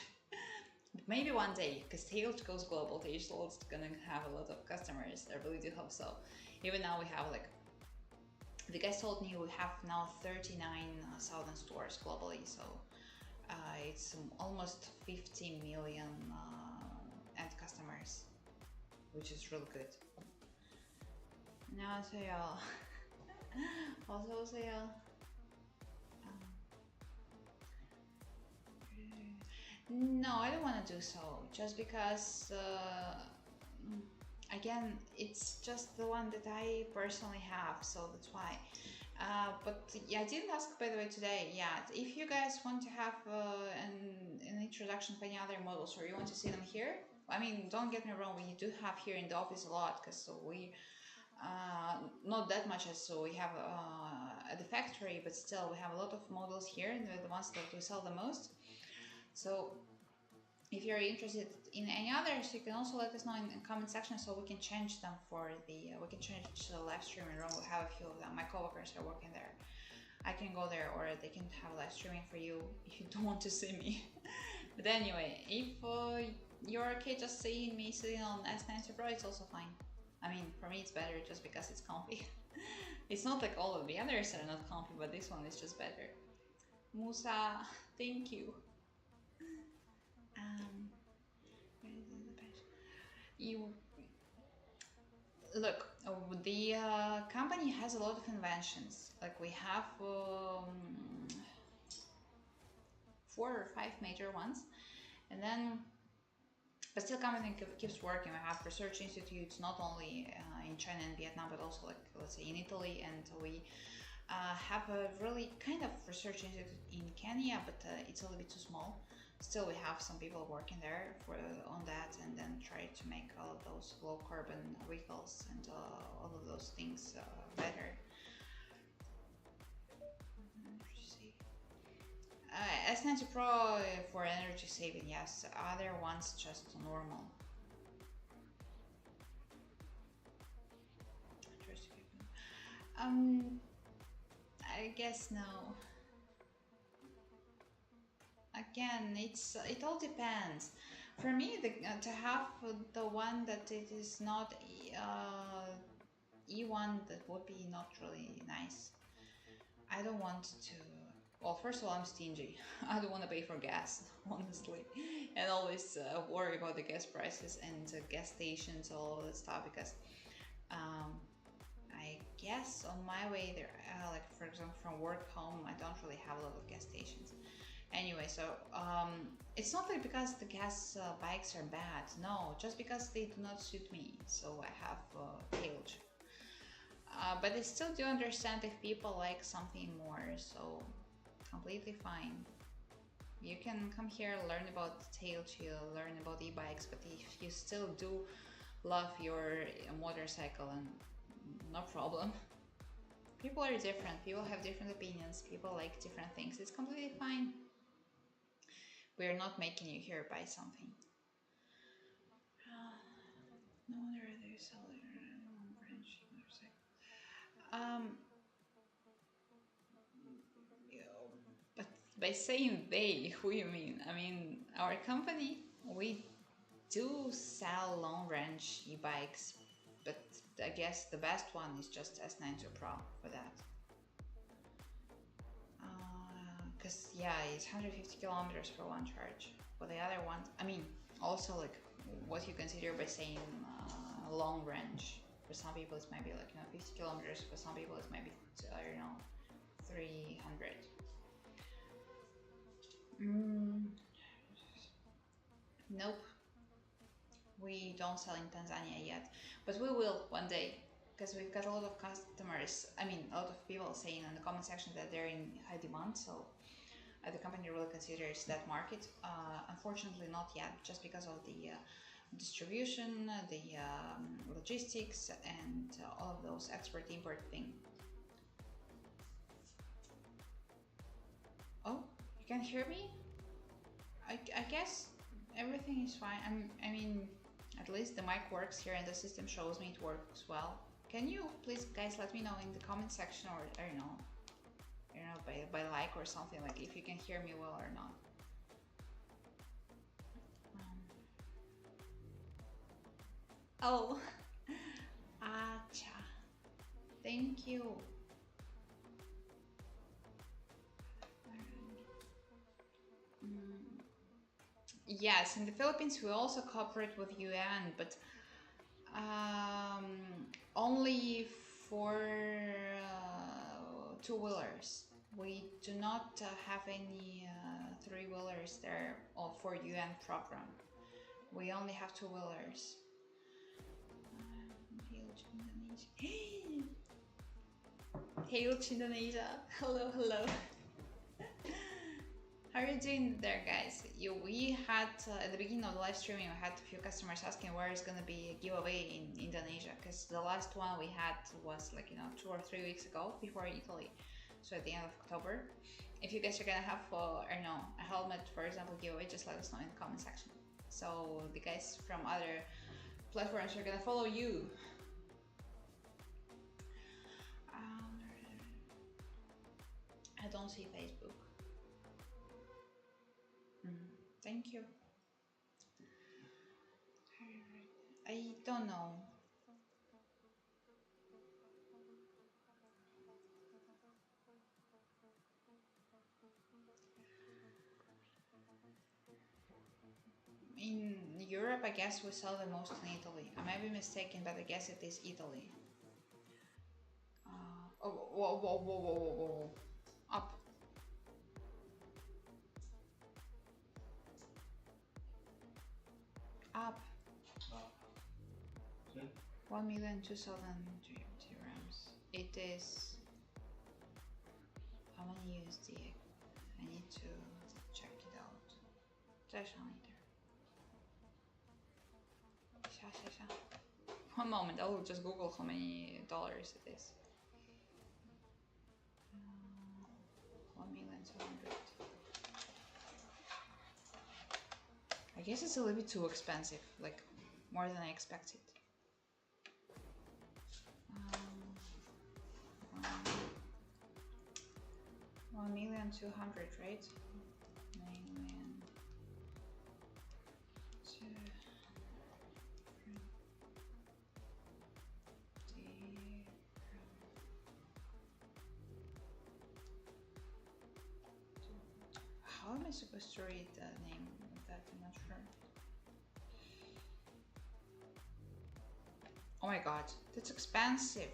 But maybe one day, because TAILG.Global, TAILG is gonna have a lot of customers. I really do hope so. Even now we have like, the guys told me we have now 39,000 stores globally, so it's almost 50 million end customers, which is really good. 안녕하세요. 어서 오세요. No, I don't want to do so, just because again, it's just the one that I personally have, so that's why. But yeah, I didn't ask by the way today. Yeah, if you guys want to have an introduction of any other models, or you want to see them here, I mean, don't get me wrong, we do have here in the office a lot, because we not that much as we have at the factory, but still we have a lot of models here, and they're the ones that we sell the most. So if you're interested in any others, you can also let us know in the comment section, so we can change them for the we can change the live streaming room. We have a few of them. My coworkers are working there. I can go there, or they can have live streaming for you if you don't want to see me. But anyway, if you're okay just seeing me sitting on S90 Pro, it's also fine. I mean, for me it's better just because it's comfy. It's not like all of the others are not comfy, but this one is just better. Musa, thank you. You look, the company has a lot of inventions. Like we have 4 or 5 major ones, and then but still company keeps working. We have research institutes not only in China and Vietnam, but also like let's say in Italy, and we have a really kind of research institute in Kenya, but it's a little bit too small. Still, we have some people working there on that, and then try to make all of those low carbon vehicles and all of those things better. S90 Pro for energy saving, yes. Other ones just normal. I guess no. Again, it all depends. For me, to have the one that it is not E1, that would be not really nice. I don't want to. Well, first of all, I'm stingy. I don't want to pay for gas, honestly, and always worry about the gas prices and gas stations, all of that stuff. Because I guess on my way there, like for example, from work home, I don't really have a lot of gas stations. Anyway, so it's not like because the gas bikes are bad. No, just because they do not suit me. So I have TAILG. But I still do understand if people like something more. So completely fine. You can come here, learn about TAILG, learn about e-bikes. But if you still do love your motorcycle, and no problem. People are different. People have different opinions. People like different things. It's completely fine. We're not making you here buy something. No wonder they sell branch motorcycle. But by saying they, who you mean? I mean, our company, we do sell long range e-bikes, but I guess the best one is just S92 Pro for that. Because yeah, it's 150 kilometers for one charge. For the other one, I mean, also like what you consider by saying long range. For some people, it might be like 50 kilometers. For some people, it might be 300. Nope, we don't sell in Tanzania yet, but we will one day. Because we've got a lot of customers, I mean, a lot of people saying in the comment section that they're in high demand, so the company really considers that market. Unfortunately, not yet, just because of the distribution, the logistics, and all of those export-import thing. Oh, you can hear me? I guess everything is fine. I mean, at least the mic works here and the system shows me it works well. Can you please, guys, let me know in the comment section, or I don't know, by like or something, like if you can hear me well or not. Oh, acha. Thank you. Yes, in the Philippines we also cooperate with UN, but only for two-wheelers. We do not have any three-wheelers there or for UN program. We only have two-wheelers. TAILG Indonesia. Hello, hello. How are you doing there, guys? We had at the beginning of the live streaming, we had a few customers asking where is gonna be a giveaway in Indonesia, because the last one we had was like 2 or 3 weeks ago before Italy, so at the end of October. If you guys are gonna have a helmet, for example, giveaway, just let us know in the comment section. So the guys from other platforms are gonna follow you. I don't see Facebook. Thank you. I don't know. In Europe, I guess we sell the most in Italy. I might be mistaken, but I guess it is Italy. Oh, whoa. Up. Up. 1,002,000 dirhams. It is. How many USD? I need to check it out. 再上一点。下。One moment, I will just Google how many dollars it is. 1,200,000. I guess it's a little bit too expensive, like more than I expected. 1,200,000, right? 1,200,000. I supposed to read the name of that? I'm not sure. Oh my god, that's expensive.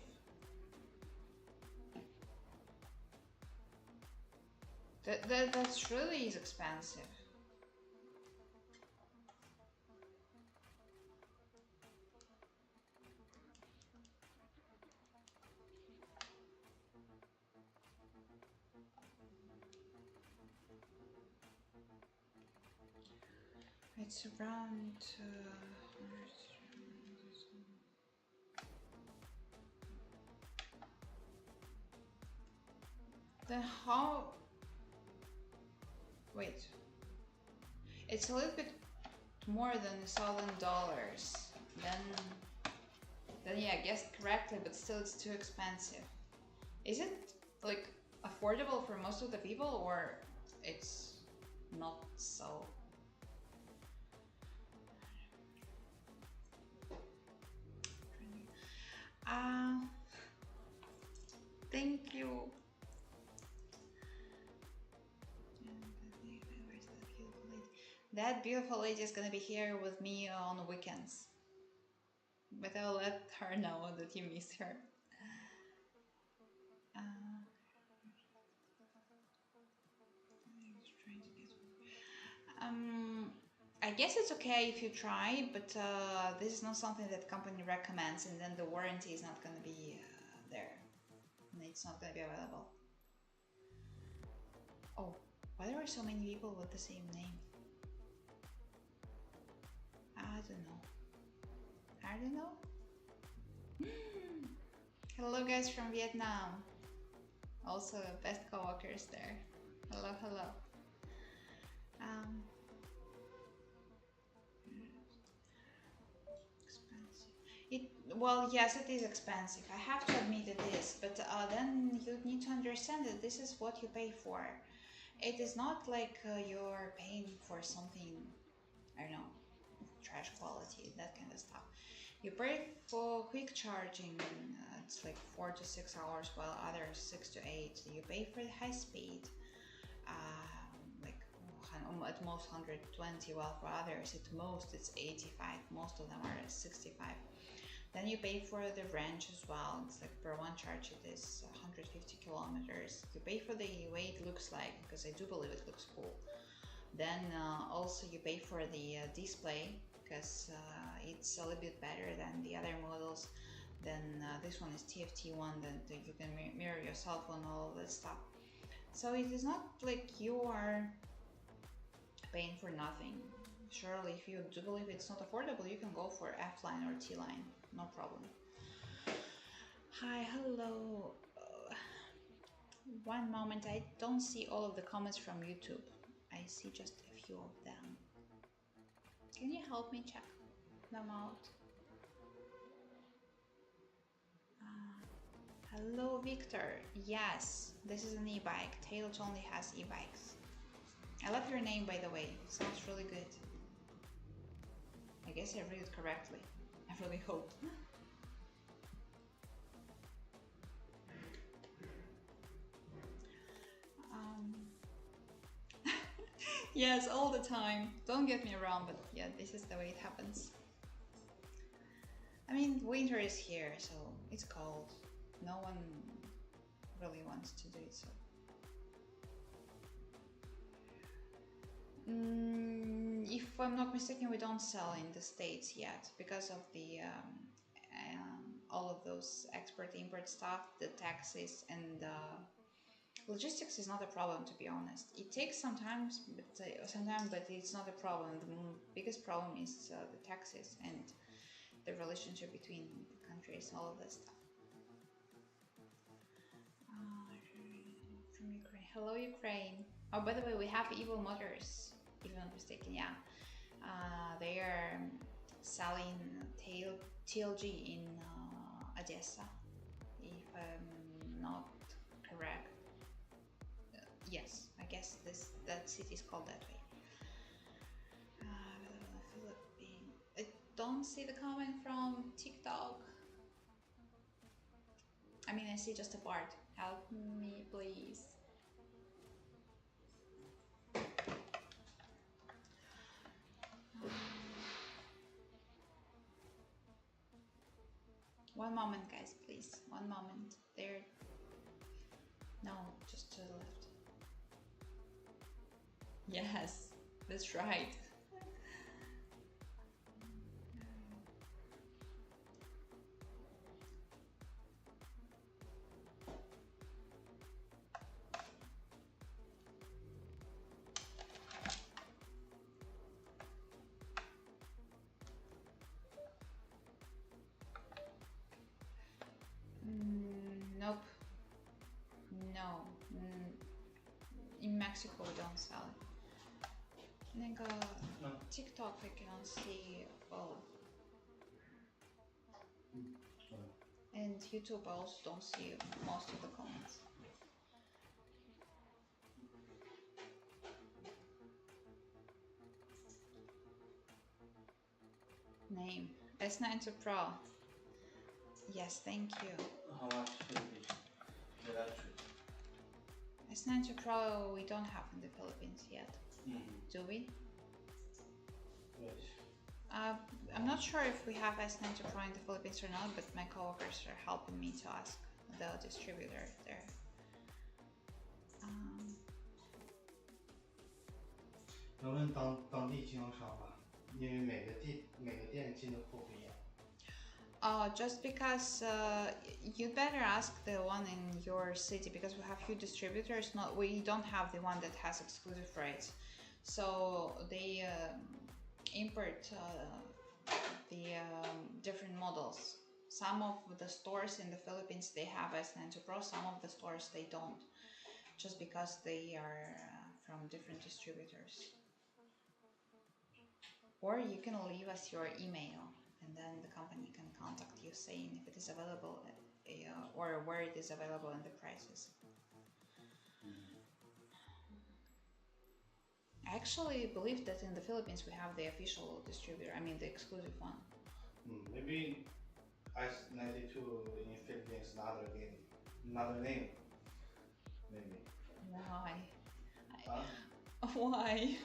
That's really is expensive. It's around. Then how? Wait. It's a little bit more than $1,000. Then yeah, I guessed correctly, but still it's too expensive. Is it like affordable for most of the people, or it's not so? Thank you. That beautiful lady is gonna be here with me on the weekends. But I'll let her know that you miss her. I guess it's okay if you try, but this is not something that the company recommends, and then the warranty is not gonna be there. And it's not gonna be available. Oh, why there are so many people with the same name? I don't know. Hello guys from Vietnam. Also best co-workers there. Hello, hello. Well, yes, it is expensive. I have to admit it is, but then you need to understand that this is what you pay for. It is not like you're paying for something, I don't know, trash quality, that kind of stuff. You pay for quick charging, it's like 4 to 6 hours, while others 6 to 8. You pay for the high speed, like at most 120, while for others at most it's 85. Most of them are 65. Then you pay for the range as well. It's like per one charge it is 150 kilometers. You pay for the way it looks like, because I do believe it looks cool. Then also you pay for the display, because it's a little bit better than the other models. Then this one is TFT1, that you can mirror your cell phone, all of that stuff. So it is not like you are paying for nothing. Surely if you do believe it's not affordable, you can go for F-line or T-line, no problem. Hi, hello. One moment, I don't see all of the comments from YouTube. I see just a few of them. Can you help me check them out? Hello, Victor. Yes, this is an e-bike. TAILG only has e-bikes. I love your name, by the way. It sounds really good. I guess I read it correctly. I really hope. Yes, all the time. Don't get me wrong, but yeah, this is the way it happens. I mean, winter is here, so it's cold. No one really wants to do it, so. If I'm not mistaken, we don't sell in the States yet because of the all of those export-import stuff, the taxes, and logistics is not a problem, to be honest. It takes some time, but it's not a problem. The biggest problem is the taxes and the relationship between the countries, all of that stuff. From Ukraine. Hello, Ukraine. Oh, by the way, we have Evil Motors, if I'm not mistaken, yeah. They are selling TLG in Odessa, if I'm not correct. Yes, I guess that city is called that way. Philippines. I don't see the comment from TikTok. I mean, I see just a part. Help me, please. One moment, guys, please. One moment. There. No, just to the left. Yes, that's right. Nope. No. In Mexico we don't sell it. 那个 TikTok I can see all. And YouTube I also don't see most of the comments. Name S90 Pro. Yes, thank you. How much electric? S90 Pro we don't have in the Philippines yet. Do we? Yes. I'm not sure if we have S90 Pro in the Philippines or not, but my coworkers are helping me to ask the distributor there. 要问当地经销商吧，因为每个店进的货不一样。Just because you'd better ask the one in your city, because we have few distributors. We don't have the one that has exclusive rights, so they import the different models. Some of the stores in the Philippines they have S90 Pro, some of the stores they don't, just because they are from different distributors. Or you can leave us your email, and then the company can contact you saying if it is available or where it is available and the prices. I actually believe that in the Philippines we have the official distributor, I mean the exclusive one. Maybe S92 in Philippines another name. Maybe. Why? Why?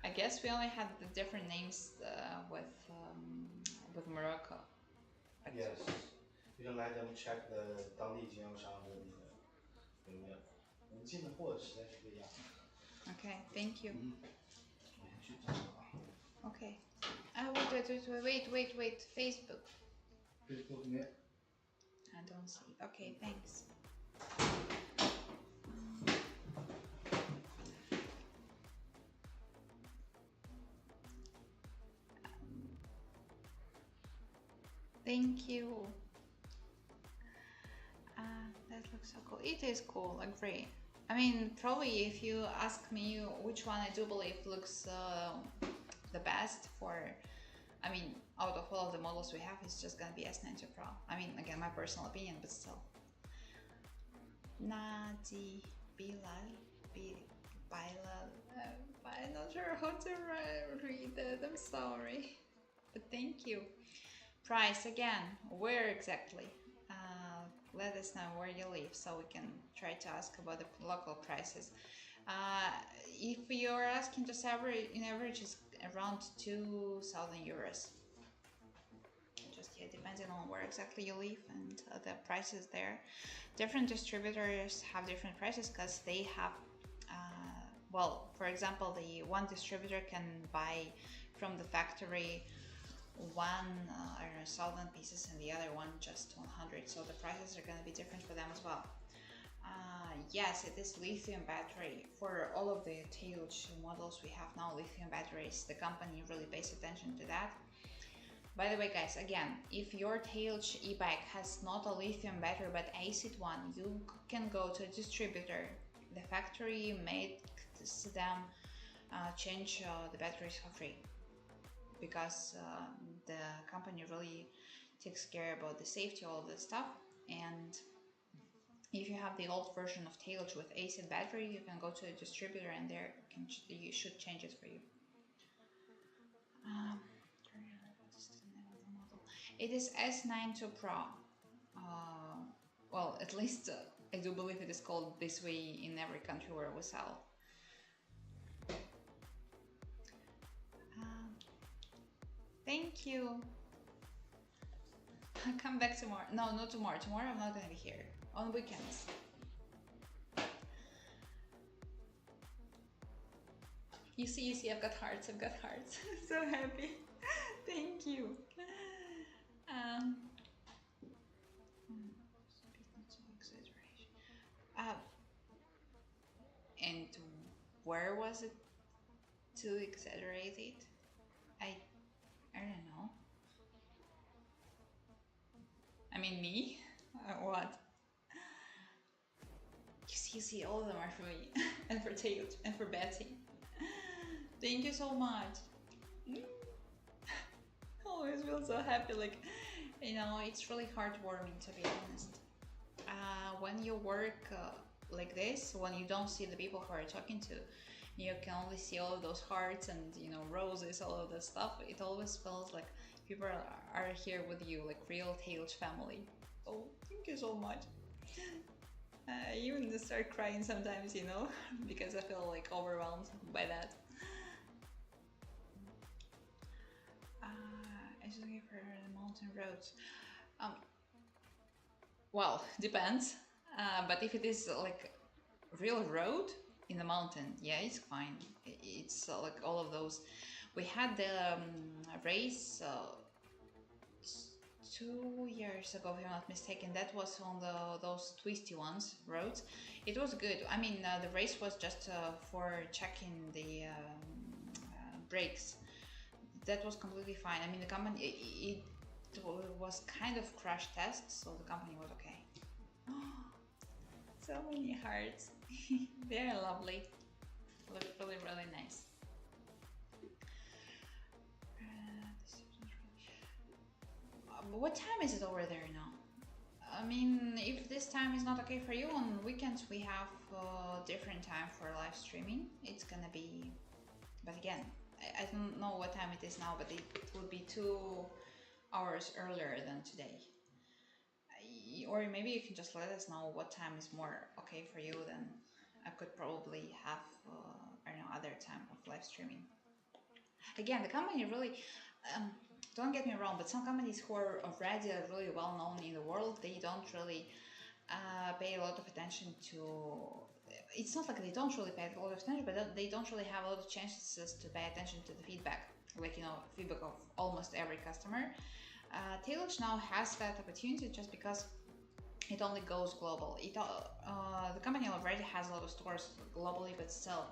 I guess we only had the different names with Morocco. Yes, you can let them check the 当地经销商的那个有没有，我们进的货实在是不一样。Okay, thank you. 我先去找找啊。Okay. Wait. Facebook. Facebook 没有。I don't see. Okay, thanks. Thank you. That looks so cool. It is cool, I agree. I mean, probably if you ask me which one I do believe looks the best for, I mean, out of all of the models we have, it's just gonna be S90 Pro. I mean, again, my personal opinion, but still. Nadi Bilal, I'm not sure how to read it, I'm sorry. But thank you. Price again, where exactly? Let us know where you live so we can try to ask about the local prices. If you're asking just average, in average is around 2,000 euros. Just depending on where exactly you live and the prices there. Different distributors have different prices because they have, well, for example, the one distributor can buy from the factory 1,000 pieces and the other one just 100, so the prices are going to be different for them as well. Yes, it is lithium battery. For all of the TAILG models we have now, lithium batteries, the company really pays attention to that. By the way, guys, again, if your TAILG e-bike has not a lithium battery but acid one, you can go to a distributor. The factory makes them change the batteries for free, because the company really takes care about the safety, all of that stuff. And if you have the old version of TAILG with acid battery, you can go to a distributor and you should change it for you. It is S90 Pro. Well, at least I do believe it is called this way in every country where we sell. Thank you. Come back tomorrow. No, not tomorrow. Tomorrow I'm not gonna be here. On weekends. You see, I've got hearts. So happy. Thank you. Um, uh, and where was it too exaggerated? I I don't know. I mean me? What? You see, all of them are for me, and for Taylor, and for Betty. Thank you so much. Always feel so happy. Like, it's really heartwarming, to be honest. When you work like this, when you don't see the people who are talking to, you can only see all of those hearts and roses, all of that stuff. It always feels like people are here with you, like real TAILG family. Oh, thank you so much. I even start crying sometimes, because I feel like overwhelmed by that. I just give her the mountain roads. Well, depends. But if it is like real road in the mountain, yeah, it's fine. It's like all of those. We had the race 2 years ago, if I'm not mistaken. That was on those twisty ones roads. It was good. I mean, the race was just for checking the brakes. That was completely fine. I mean, the company it was kind of crash test, so the company was okay. So many hearts. They're lovely. Look really, really nice. What time is it over there now? I mean, if this time is not okay for you, on weekends we have different time for live streaming. It's gonna be, but again, I don't know what time it is now, but it would be 2 hours earlier than today. Or maybe you can just let us know what time is more okay for you, then I could probably have, I don't know, other time of live streaming. Again, the company really, don't get me wrong, but some companies who are already really well known in the world, they don't really pay a lot of attention to, it's not like they don't really pay a lot of attention, but they don't really have a lot of chances to pay attention to the feedback, like, feedback of almost every customer. TAILG now has that opportunity just because it only goes global. The company already has a lot of stores globally, but still,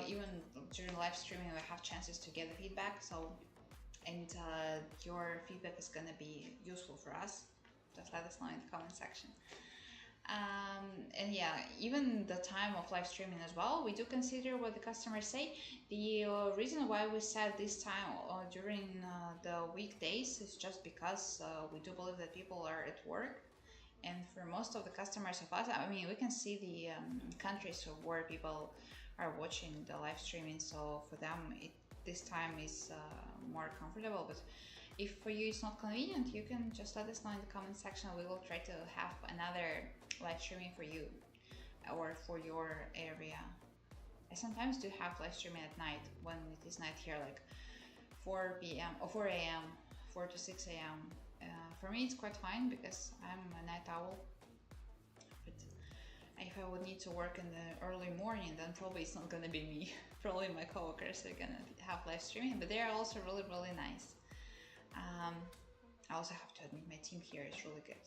even during live streaming, we have chances to get the feedback. So, and your feedback is gonna be useful for us. Just let us know in the comment section. And yeah, even the time of live streaming as well, we do consider what the customers say. The reason why we set this time during the weekdays is just because we do believe that people are at work, and for most of the customers of us, I mean, we can see the countries where people are watching the live streaming, so for them this time is more comfortable. But if for you it's not convenient, you can just let us know in the comment section. We will try to have another live streaming for you or for your area. I sometimes do have live streaming at night when it is night here, like 4 p.m. or 4 a.m., 4 to 6 a.m. For me, it's quite fine because I'm a night owl. But if I would need to work in the early morning, then probably it's not gonna be me. Probably my coworkers are gonna have live streaming, but they are also really, really nice. I also have to admit, my team here is really good.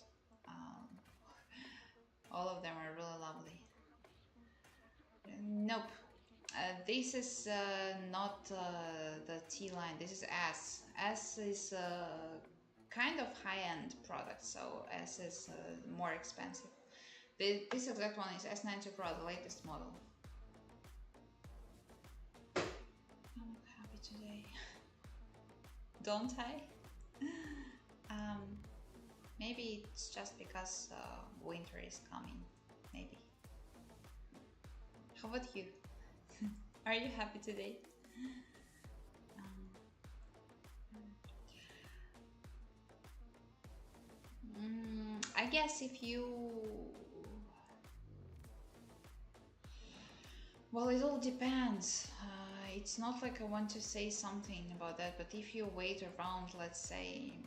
All of them are really lovely. Nope. This is not the T line. This is S. S is kind of high-end product, so S is more expensive. This exact one is S90 Pro, the latest model. I'm happy today. Don't I? Maybe it's just because winter is coming. Maybe. How about you? Are you happy today? I guess if you... Well, it all depends. It's not like I want to say something about that, but if you wait around, let's say,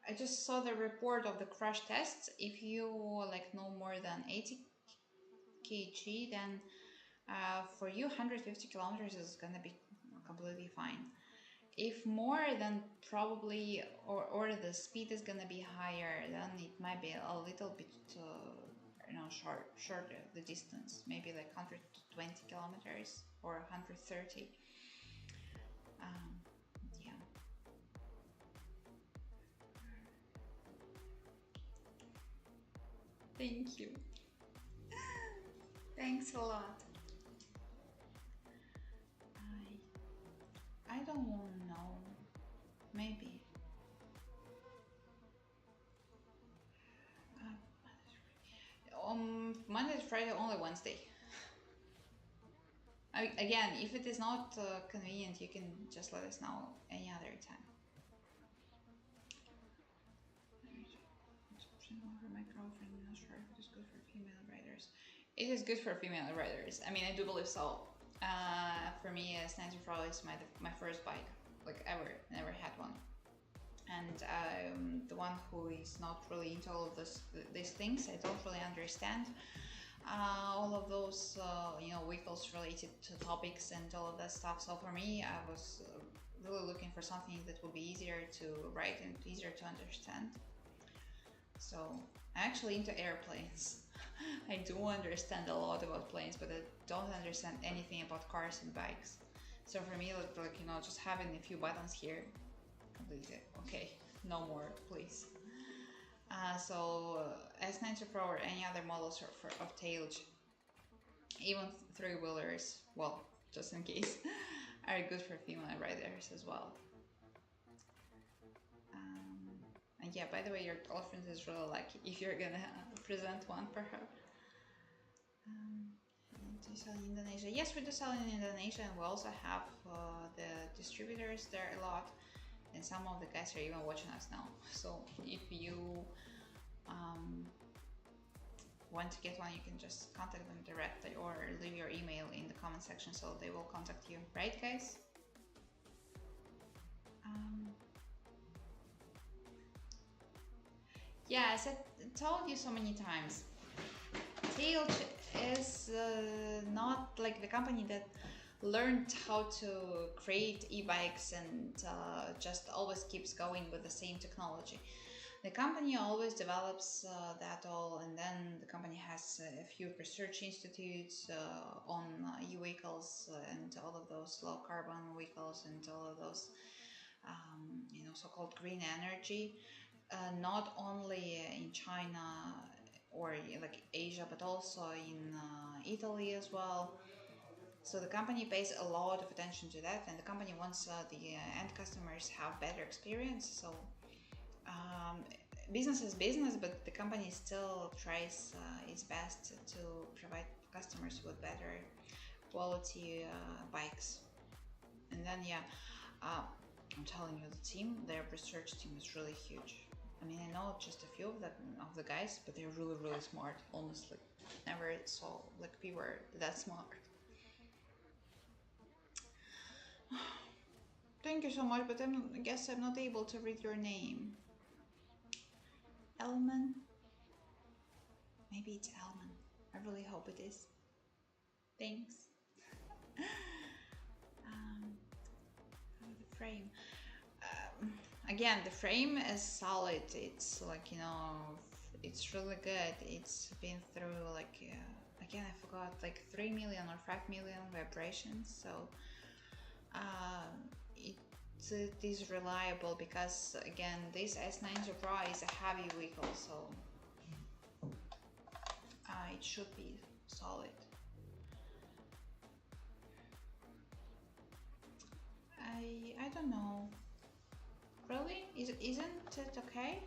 I just saw the report of the crash tests. If you like no more than 80 kg, then for you 150 kilometers is gonna be completely fine. If more, then probably or the speed is gonna be higher, then it might be a little bit shorter the distance, maybe like 120 kilometers or 130. Yeah. Thank you. Thanks a lot. I don't know. Maybe. Monday to Friday, only Wednesday. Again, if it is not convenient, you can just let us know any other time. For my girlfriend, I'm not sure if it is good for female riders. It is good for female riders. I mean, I do believe so. For me, Stanza Pro is my first bike, like ever. Never had one. And I'm the one who is not really into all of these things. I don't really understand all of those vehicles related to topics and all of that stuff. So for me, I was really looking for something that would be easier to ride and easier to understand. So I'm actually into airplanes. I do understand a lot about planes, but I don't understand anything about cars and bikes. So for me, like just having a few buttons here, completely okay. No more, please. So S90 Pro or any other models of TAILG, even three-wheelers, well, just in case, are good for female riders as well. And yeah, by the way, your girlfriend is really lucky if you're gonna present one for her. Do you sell in Indonesia? Yes, we do sell in Indonesia, and we also have the distributors there a lot. And some of the guys are even watching us now. So if you want to get one, you can just contact them directly or leave your email in the comment section so they will contact you. Right, guys? Yeah, as I told you so many times, TAILG is not like the company that learned how to create e-bikes and just always keeps going with the same technology. The company always develops that all, and then the company has a few research institutes on e-vehicles and all of those low carbon vehicles and all of those so-called green energy, not only in China or like Asia, but also in Italy as well. So the company pays a lot of attention to that, and the company wants the end customers have better experience. So business is business, but the company still tries its best to provide customers with better quality bikes. And then I'm telling you, the team, their research team is really huge. I mean, I know just a few of the guys, but they're really, really smart. Honestly, never saw like people that smart. Thank you so much, but I guess I'm not able to read your name. Elman? Maybe it's Elman. I really hope it is. Thanks. The frame. Again, the frame is solid. It's like, it's really good. It's been through like, again, I forgot, like 3 million or 5 million vibrations. So it is reliable because, again, this S90 Pro is a heavy vehicle, so it should be solid. I don't know. Really? Isn't it okay?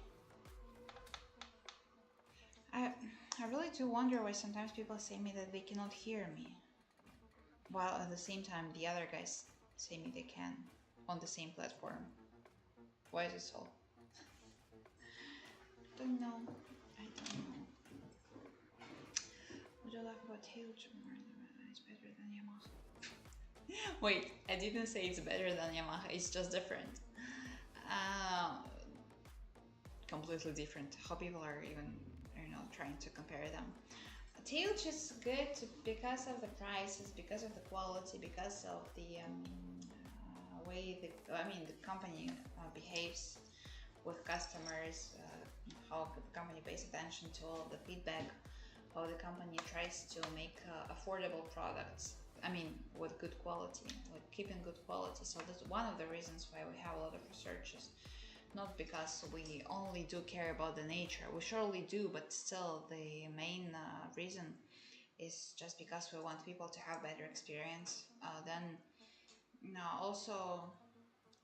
I really do wonder why sometimes people say me that they cannot hear me, while at the same time the other guys say me they can on the same platform. Why is it so? Don't know. I don't know. Would you laugh about TAILG more? It's better than Yamaha. Wait, I didn't say it's better than Yamaha. It's just different. completely different. How people are even, trying to compare them. TAILG is good because of the prices, because of the quality, because of the way the company behaves with customers, how the company pays attention to all the feedback, how the company tries to make affordable products. With good quality, with keeping good quality. So that's one of the reasons why we have a lot of researchers. Not because we only do care about the nature. We surely do, but still the main reason is just because we want people to have better experience. Then also,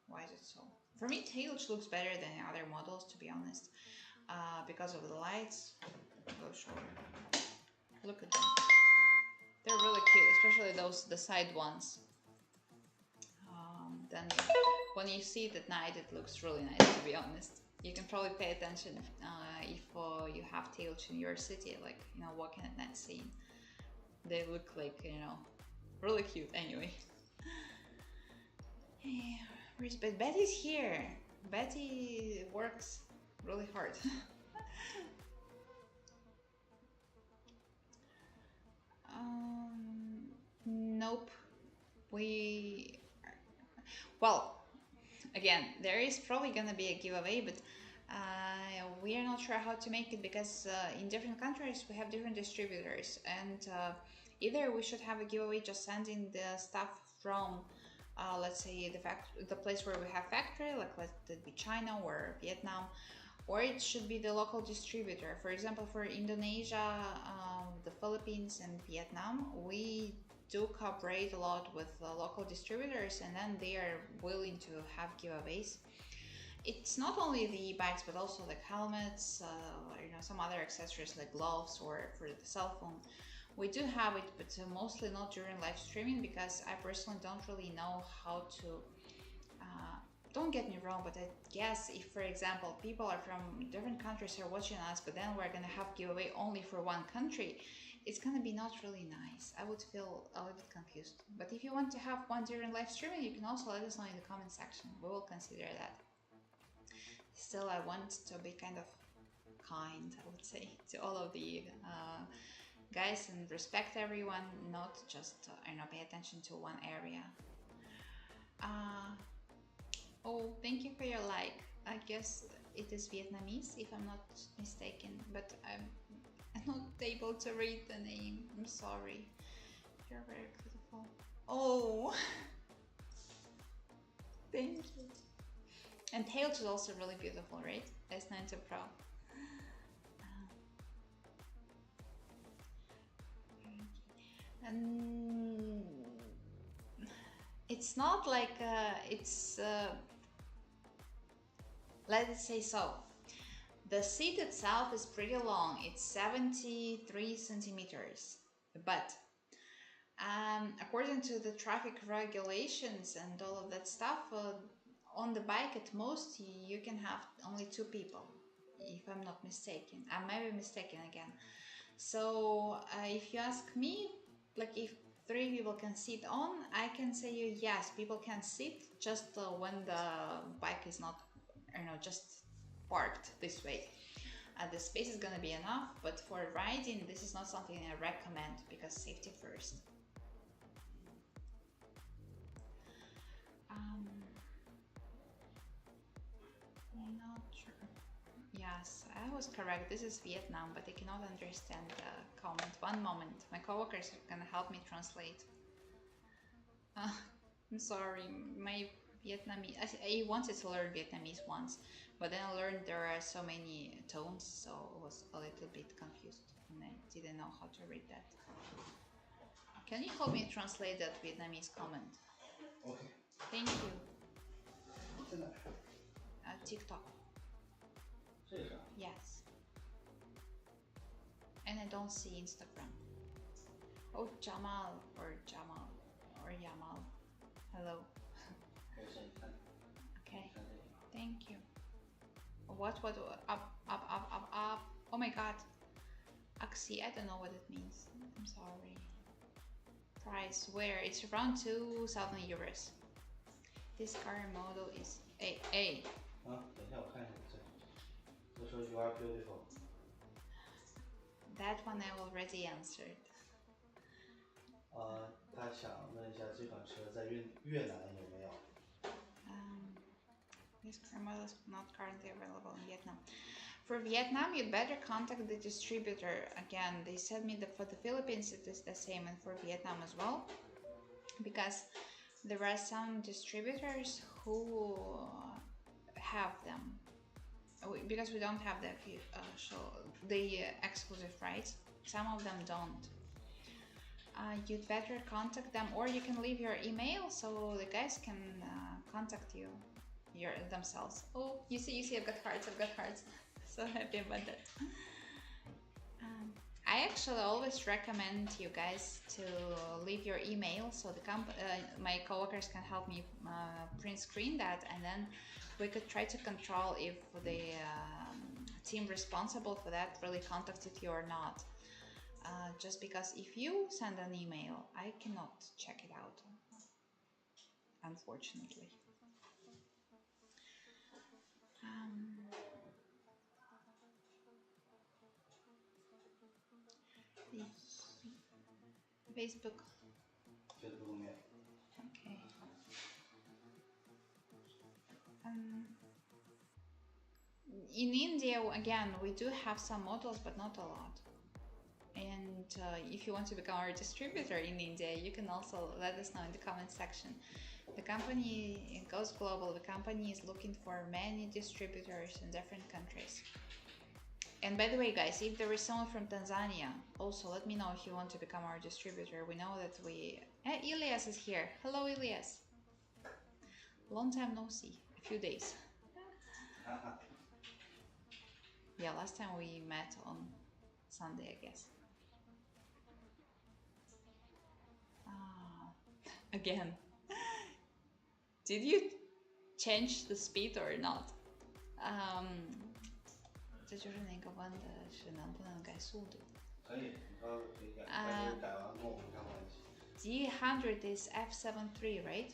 why is it so? For me, TAILG looks better than other models, to be honest, because of the lights. I'll show you. Look at them. They're really cute, especially the side ones. Then when you see it at night, it looks really nice, to be honest. You can probably pay attention if you have TAILG in your city, like, walking at night scene. They look like, really cute anyway. Where's Betty? Betty's here. Betty works really hard. Nope. Well, again, there is probably gonna be a giveaway, but we are not sure how to make it because in different countries we have different distributors, and either we should have a giveaway just sending the stuff from let's say the place where we have factory, like let it be China or Vietnam, or it should be the local distributor. For example, for Indonesia, the Philippines and Vietnam, we do cooperate a lot with local distributors, and then they are willing to have giveaways. It's not only the bikes, but also like helmets, some other accessories like gloves or for the cell phone. We do have it, but mostly not during live streaming because I personally don't really know how to. Don't get me wrong, but I guess if, for example, people are from different countries are watching us, but then we're gonna have giveaway only for one country, it's gonna be not really nice. I would feel a little bit confused. But if you want to have one during live streaming, you can also let us know in the comment section. We will consider that. Still, I want to be kind of kind, I would say, to all of the guys and respect everyone, not just pay attention to one area. Oh, thank you for your like. I guess it is Vietnamese, if I'm not mistaken, but I'm not able to read the name. I'm sorry. You're very beautiful. Oh, thank you. And TAILG is also really beautiful, right? S90 Pro. And it's not like let's say so. The seat itself is pretty long. It's 73 centimeters, but according to the traffic regulations and all of that stuff, on the bike at most you can have only 2 people, if I'm not mistaken. I may be mistaken again. So if you ask me, like if 3 people can sit on, I can say you yes, people can sit just when the bike is not, just parked this way. The space is gonna be enough, but for riding, this is not something I recommend because safety first. I'm not sure. Yes, I was correct. This is Vietnam, but I cannot understand the comment. One moment. My coworkers are gonna help me translate. I'm sorry, my Vietnamese. I wanted to learn Vietnamese once, but then I learned there are so many tones, so I was a little bit confused and I didn't know how to read that. Can you help me translate that Vietnamese comment? Okay. Thank you. TikTok. Yes. And I don't see Instagram. Oh, Jamal or Yamal. Hello. Okay. Thank you. What? Up. Oh my god. Axie, I don't know what it means. I'm sorry. Price, where? It's around 2,000 euros. This car model is A. 等一下，我看一下这说 You are beautiful. That one I already answered. 他想问一下这款车在越南有没有？ This car model is not currently available in Vietnam. For Vietnam, you'd better contact the distributor. Again, they said me that for the Philippines it is the same, and for Vietnam as well, because there are some distributors who have them. Because we don't have the exclusive rights, some of them don't. You'd better contact them, or you can leave your email so the guys can contact you themselves. Oh, you see, I've got hearts. So happy about that. I actually always recommend you guys to leave your email so my coworkers can help me print screen that, and then we could try to control if the team responsible for that really contacted you or not. Just because if you send an email, I cannot check it out, unfortunately. Facebook. Facebook 没有。 Okay. In India, again, we do have some models, but not a lot. And if you want to become our distributor in India, you can also let us know in the comment section. The company goes global. The company is looking for many distributors in different countries. And by the way, guys, if there is someone from Tanzania, also let me know if you want to become our distributor. We know that Elias is here. Hello, Elias. Long time no see. A few days. Yeah, last time we met on Sunday, I guess. Again. Did you change the speed or not? 这就是那个问的是能不能改速度。可以，你说可以改，但是改完跟我没啥关系。D100 is F73, right?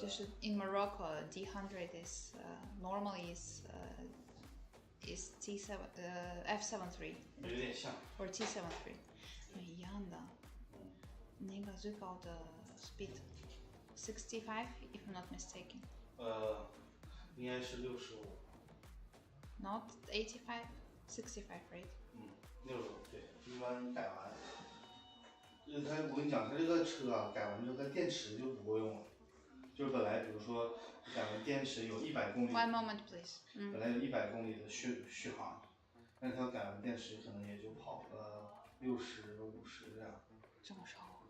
就是 in Morocco, D100 is normally is F73. 有点像。Or T73. 一样的。那个最高的 speed 65, if I'm not mistaken. 应该是65。Not 85, 65, right? 65，对，一般改完，我跟你讲，它这个车啊，改完之后，它电池就不够用了。就是本来比如说，改完电池有100公里。One moment, please. 本来有100公里的续航，但是它改完电池可能也就跑了60、50这样。这么少？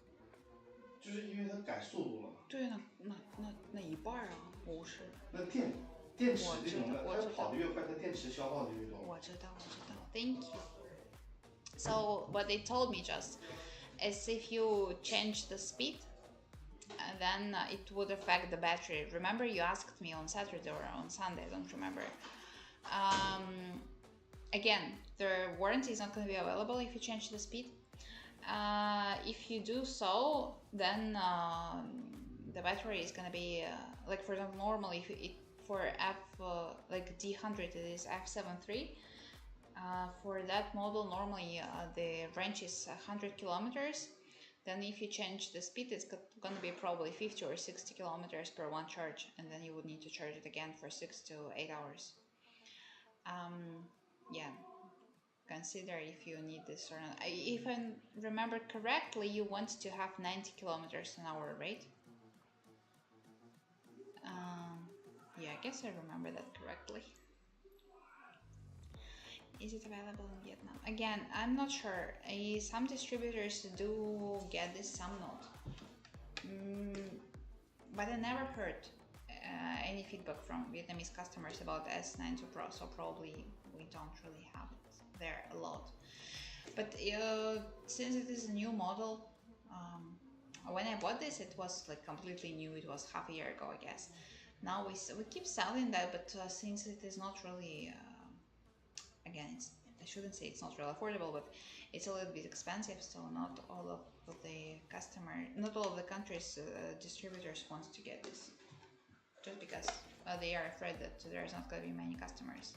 就是因为它改速度了嘛。对，那一半啊，50。那电池这种的，它跑得越快，它电池消耗的越多。我知道。Thank you. So what they told me just is if you change the speed, then it would affect the battery. Remember you asked me on Saturday or on Sunday, I don't remember. Again, the warranty is not going to be available if you change the speed. If you do so, then the battery is going to be like, for example, normally for like D100 it is F73. For that model, normally the range is 100 kilometers. Then if you change the speed, it's going to be probably 50 or 60 kilometers per one charge, and then you would need to charge it again for 6 to 8 hours. Yeah, consider if you need this or not. If I remember correctly, you want to have 90 kilometers an hour, right? Yeah, I guess I remember that correctly. Is it available in Vietnam? Again, I'm not sure. Some distributors do get this, some not. But I never heard any feedback from Vietnamese customers about S92 Pro, so probably we don't really have it there a lot. But since it is a new model, when I bought this, it was like completely new. It was half a year ago, I guess. Now we keep selling that, but since it is not really, again, I shouldn't say it's not really affordable, but it's a little bit expensive. So not all of the countries' distributors want to get this, just because they are afraid that there's not going to be many customers.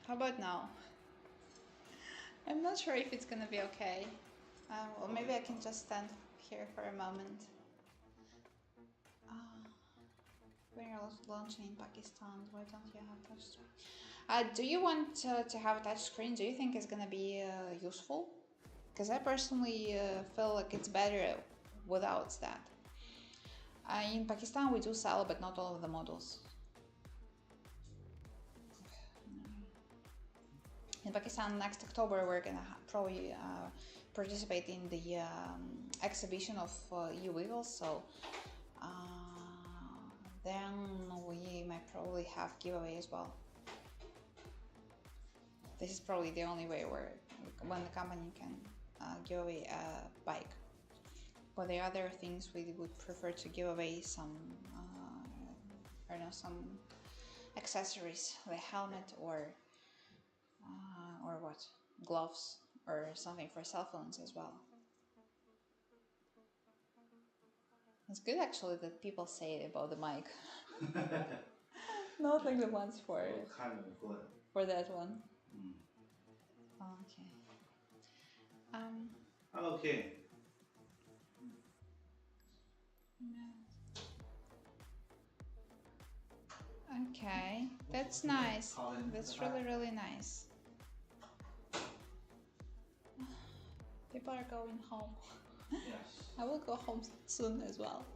How about now? I'm not sure if it's gonna be okay. Or maybe I can just stand here for a moment. When you're launching in Pakistan, why don't you have touchscreen? Do you want to have a touchscreen? Do you think it's gonna be useful? Because I personally feel like it's better without that. In Pakistan, we do sell, but not all of the models. In Pakistan, next October, we're gonna probably participate in the exhibition of e-wheels. So then we might probably have giveaway as well. This is probably the only way where when the company can give away a bike. For the other things, we would prefer to give away some, I don't know, some accessories, like helmet or what, gloves or something for cell phones as well. It's good actually that people say about the mic. Not like the ones for that one. Okay. Okay. Okay, that's nice. That's really, really nice. People are going home. Yes. I will go home soon as well.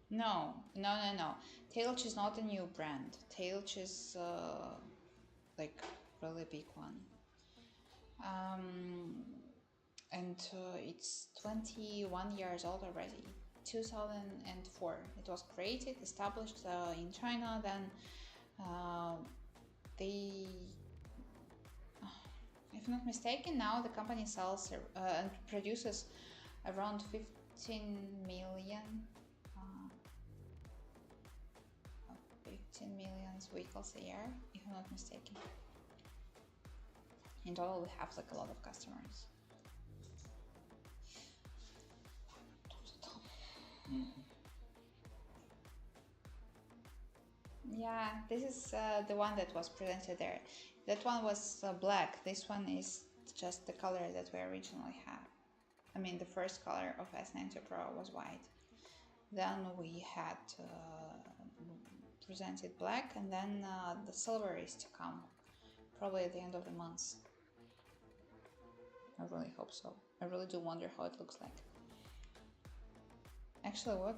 No. TAILG is not a new brand. TAILG is like really big one. And it's 21 years old already. 2004. It was created, established in China. Then they, if not mistaken, now the company sells and produces around 15 million 15 million vehicles a year, if I'm not mistaken. In total, we have like a lot of customers. Yeah, this is the one that was presented there. That one was black. This one is just the color that we originally had. I mean, the first color of S90 Pro was white. Then we had presented black, and then the silver is to come, probably at the end of the month. I really hope so. I really do wonder how it looks like. Actually, what?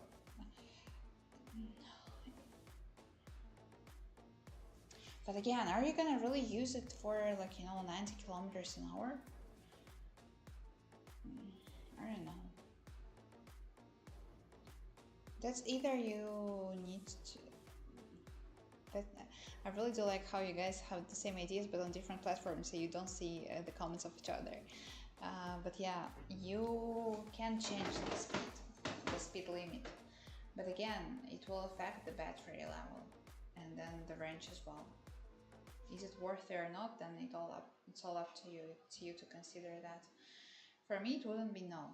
But again, are you gonna really use it for like, 90 kilometers an hour? I don't know. That's either you need to. But I really do like how you guys have the same ideas but on different platforms, so you don't see the comments of each other. But yeah, you can change the speed limit. But again, it will affect the battery level and then the range as well. Is it worth it or not? Then it's all up to you. It's you to consider that. For me, it wouldn't be no.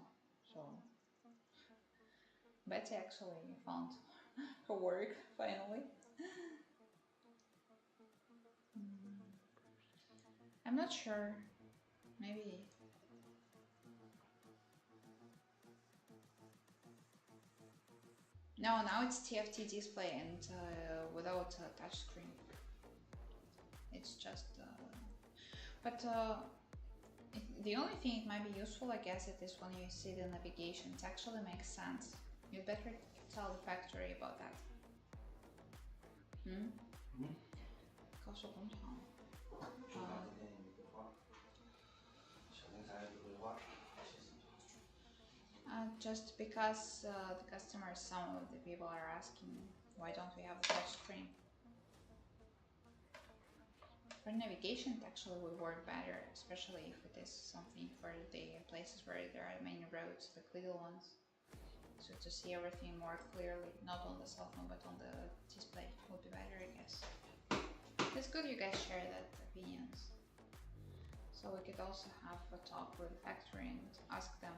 So Betty actually found her work finally. I'm not sure. Maybe. No, now it's TFT display and without a touch screen. It's just. But the only thing it might be useful, I guess, it is when you see the navigation. It actually makes sense. You'd better tell the factory about that. Hmm? 告诉工厂。Just because the customers, some of the people are asking, why don't we have a touch screen? For navigation, it actually would work better, especially if it is something for the places where there are many roads, the little ones. So to see everything more clearly, not on the cell phone but on the display, would be better, I guess. It's good you guys share that opinions. So we could also have a talk with the factory and ask them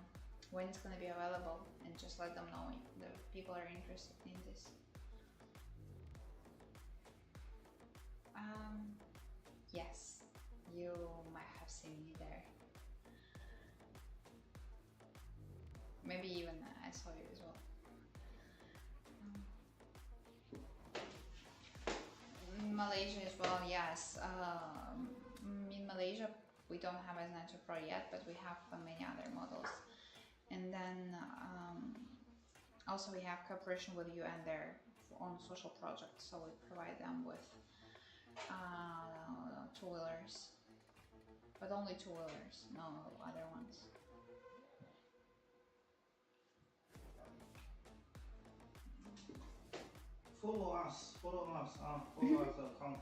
when it's going to be available and just let them know the people are interested in this. Yes, you might have seen me there. Maybe even I saw you as well. Malaysia as well, yes. In Malaysia, we don't have S9 Pro yet, but we have many other models. And then also we have cooperation with UN there on social projects, so we provide them with two-wheelers, but only two-wheelers, no other ones. Follow us, follow us account.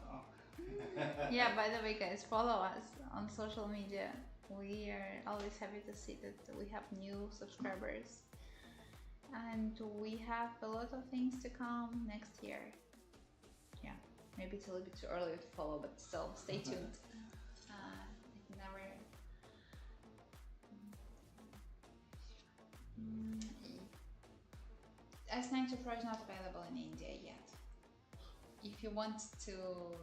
Yeah, by the way, guys, follow us on social media. We are always happy to see that we have new subscribers, and we have a lot of things to come next year. Yeah, maybe it's a little bit too early to follow, but still, stay tuned. Never. S9 Pro is not available in India yet. If you want to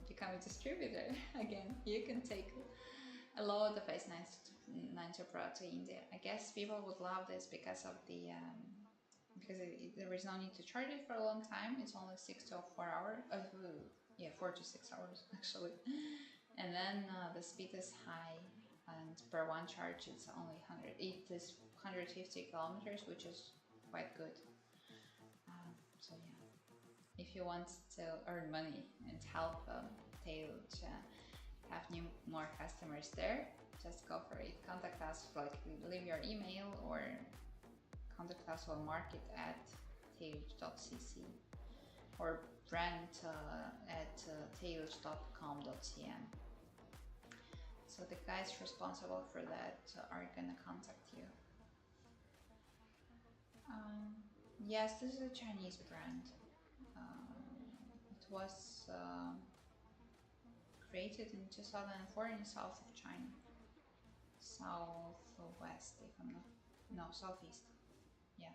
become a distributor, again, you can take a load of S9 Pro to India. I guess people would love this because of the because there is no need to charge it for a long time. It's only 6 to 4 hours. 4 to 6 hours actually. And then the speed is high, and per one charge it's only 150 kilometers, which is quite good. So yeah, if you want to earn money and help TAILG have more customers there, just go for it. Contact us, like leave your email or contact us on market@tailg.cc or brand@tailg.com.cm. So the guys responsible for that are gonna contact you. Yes, this is a Chinese brand. It was created in 2004 in the south of China. Southwest, if I'm not... No, southeast. Yeah.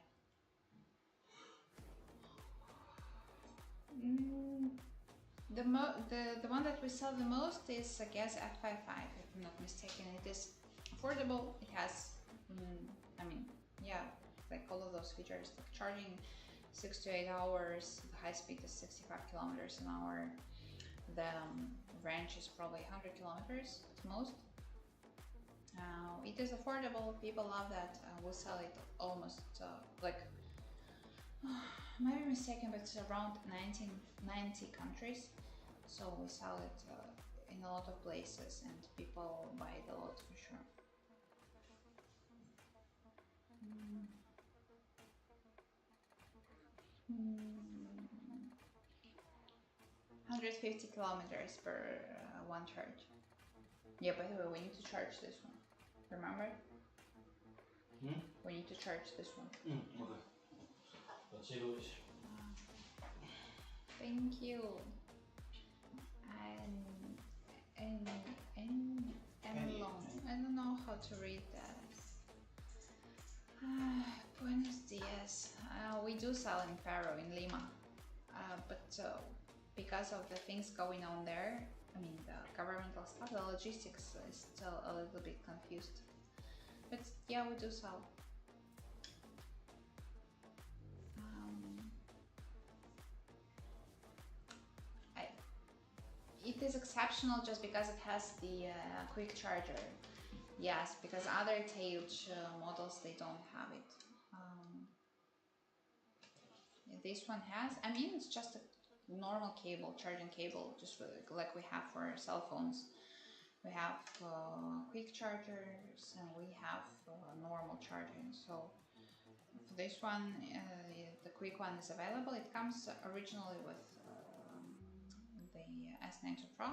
The one that we sell the most is a gas F55, if I'm not mistaken. It is affordable. It has, I mean, yeah, like all of those features, like charging 6 to 8 hours, the high speed is 65 kilometers an hour, the range is probably 100 kilometers at most. It is affordable, people love that. We sell it almost like, I might be mistaken, but it's around 90 countries. So we sell it in a lot of places and people buy it a lot for sure. 150 kilometers per one charge. Yeah, by the way, we need to charge this one. Remember? We need to charge this one. Okay. 把这个一下。Thank you. And long. I don't know how to read that. Buenos dias. We do sell in Faro, in Lima. But because of the things going on there, I mean the governmental stuff, the logistics is still a little bit confused. But yeah, we do sell. It is exceptional just because it has the quick charger. Yes, because other TAILG models, they don't have it. This one has, I mean, it's just a normal cable, charging cable, just like we have for cell phones. We have quick chargers and we have normal charging. So for this one, the quick one is available. It comes originally with the S90 Pro.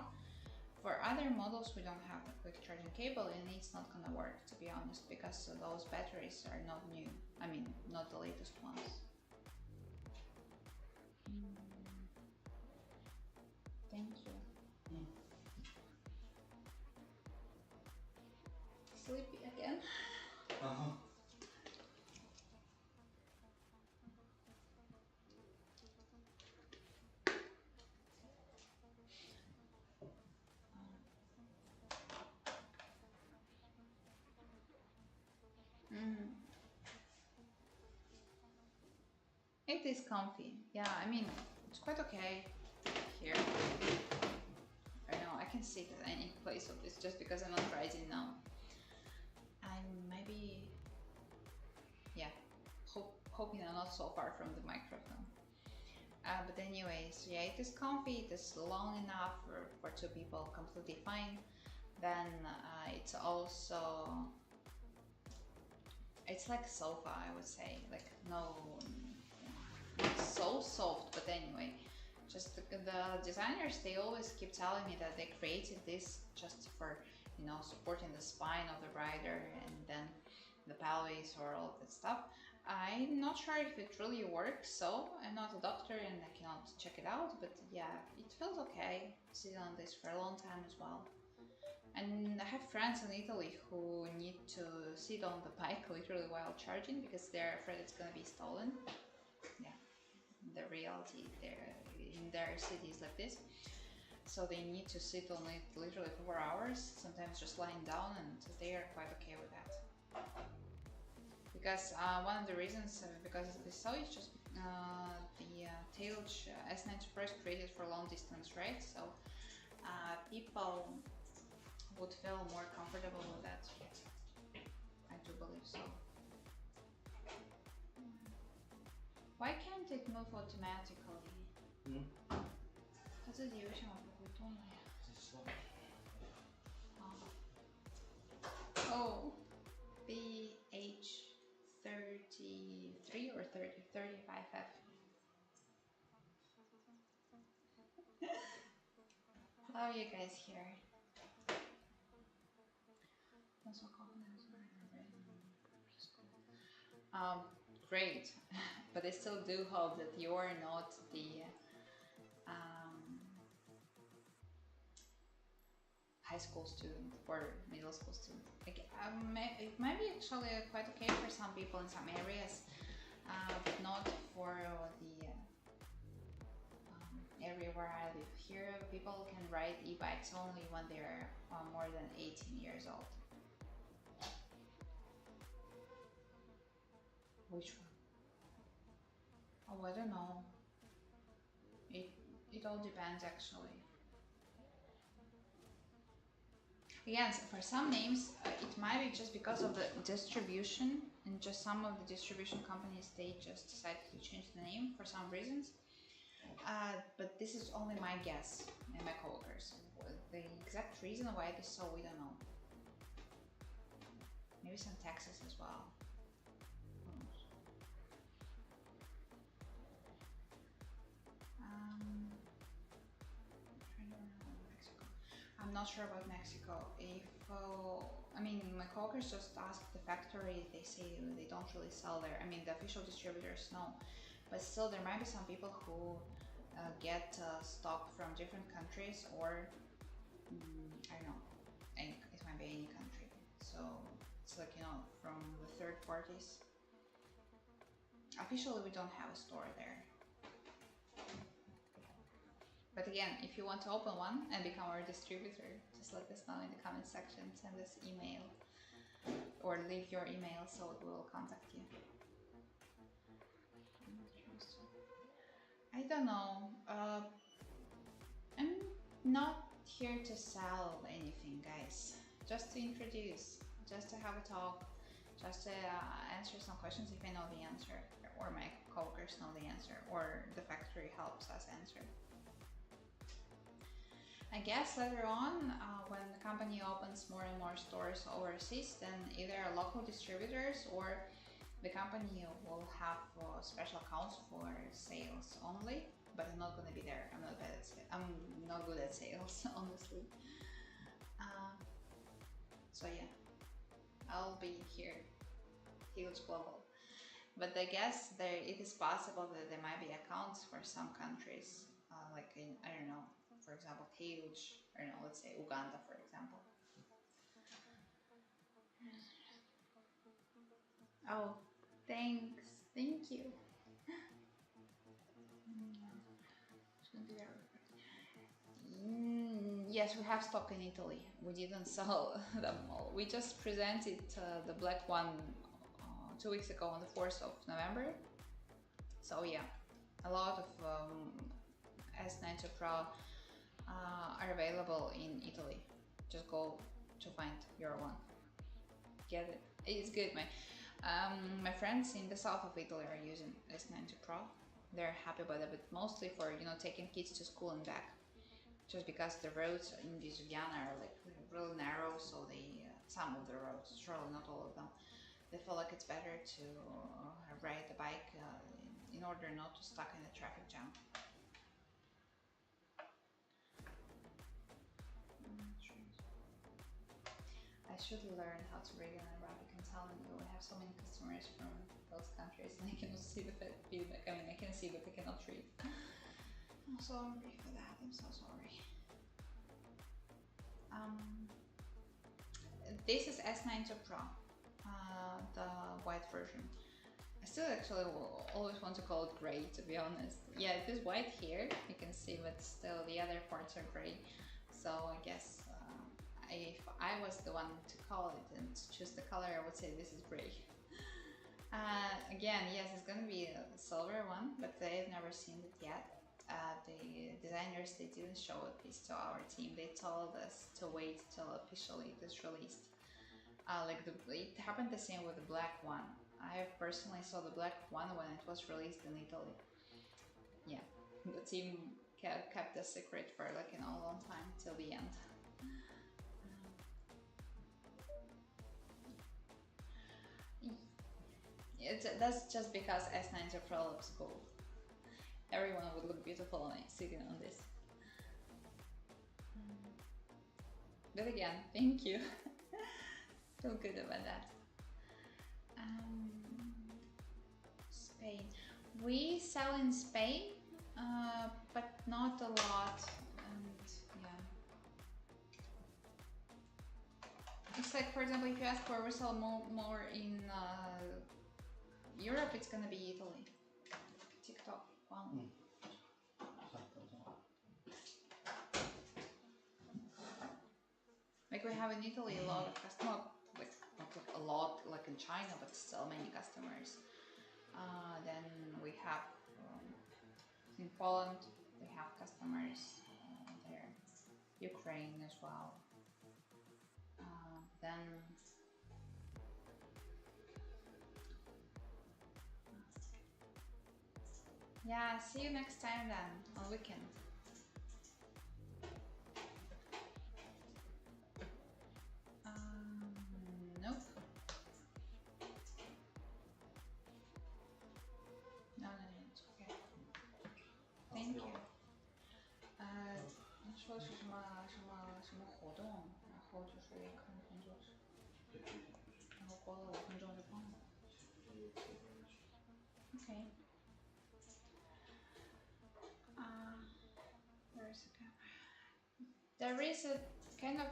For other models, we don't have the quick charging cable and it's not gonna work, to be honest, because those batteries are not new. I mean, not the latest ones. Thank you. Sleepy again? It is comfy. Yeah, I mean, it's quite okay here. I know, I can sit at any place of this just because I'm not riding now. I'm maybe, yeah, hoping I'm not so far from the microphone. But anyways, yeah, it is comfy, it is long enough for two people, completely fine. Then it's also, it's like a sofa, I would say, like no, not so soft, but anyway, just the designers, they always keep telling me that they created this just for, you know, supporting the spine of the rider and then the pelvis or all that stuff. I'm not sure if it really works, so I'm not a doctor and I cannot check it out, but yeah, it feels okay sitting on this for a long time as well. And I have friends in Italy who need to sit on the bike literally while charging because they're afraid it's gonna be stolen. Yeah, the reality there in their cities like this. So they need to sit on it literally for 4 hours, sometimes just lying down, and they are quite okay with that. Because one of the reasons, because of this, so it's just the TAILG S90 Pro is created for long distance, right? So people would feel more comfortable with that. I do believe so. Why can't it move automatically? 它自己为什么不会动了呀？ Oh, BH33 or 35F. How are you guys here? Great, but I still do hope that you're not the high school student or middle school student. Like, it might be actually quite okay for some people in some areas, but not for the area where I live. Here, people can ride e-bikes only when they're more than 18 years old. Which one? Oh, I don't know. It all depends actually. Again, for some names, it might be just because of the distribution, and just some of the distribution companies, they just decided to change the name for some reasons. But this is only my guess and my coworkers. The exact reason why it is so, we don't know. Maybe some taxes as well. Mexico. I'm not sure about Mexico. If I mean, my coworkers just asked the factory. They say they don't really sell there. I mean, the official distributors no, but still there might be some people who get stock from different countries, or I don't know, it might be any country. So it's like, you know, from the third parties. Officially, we don't have a store there. But again, if you want to open one and become our distributor, just let us know in the comment section, send us email, or leave your email so we will contact you. I don't know. I'm not here to sell anything, guys. Just to introduce, just to have a talk, just to answer some questions if I know the answer, or my coworkers know the answer, or the factory helps us answer. I guess later on, when the company opens more and more stores overseas, then either local distributors or the company will have special accounts for sales only. But I'm not gonna be there. I'm not good at sales, honestly. So yeah, I'll be here, TAILG.Global. But I guess it is possible that there might be accounts for some countries, like in, I don't know, for example, TAILG, or no, let's say Uganda, for example. Oh, thanks. Thank you. Yes, we have stock in Italy. We didn't sell them all. We just presented the black one 2 weeks ago on the 4th of November. So yeah, a lot of S90 Pro are available in Italy. Just go to find your one. Get it. It's good. My friends in the south of Italy are using S90 Pro. They're happy about it, but mostly for, you know, taking kids to school and back. Just because the roads in Ljubljana are like really narrow, so some of the roads, surely not all of them, they feel like it's better to ride the bike in order not to stuck in a traffic jam. I should learn how to read in Arabic. I'm telling you, I have so many customers from those countries and I cannot see the feedback. I mean, I can see, but I cannot read. I'm sorry for that. I'm so sorry. This is S90 Pro, the white version. I still actually always want to call it gray, to be honest. Yeah, it is white here, you can see, but still the other parts are gray. So I guess if I was the one to call it and to choose the color, I would say this is gray. Again, yes, it's gonna be a silver one, but they've never seen it yet. The designers, they didn't show this to our team. They told us to wait till officially it is released. It happened the same with the black one. I personally saw the black one when it was released in Italy. Yeah, the team kept the secret for like a long time till the end. That's just because S90 Pro looks cool. Everyone would look beautiful on it, sitting on this. But again, thank you. Feel good about that. Spain. We sell in Spain, but not a lot. And yeah. It's like, for example, if you ask where we sell more in Europe, it's gonna be Italy. TikTok. Wow. Like we have in Italy a lot of customers, like not like a lot like in China, but still many customers. Then we have in Poland, we have customers there, Ukraine as well. Then yeah, see you next time then on weekend. Nope. No, it's okay. Thank you. 后就是也可能工作室，然后过了5分钟就放了。Okay. Where's the camera? There is a kind of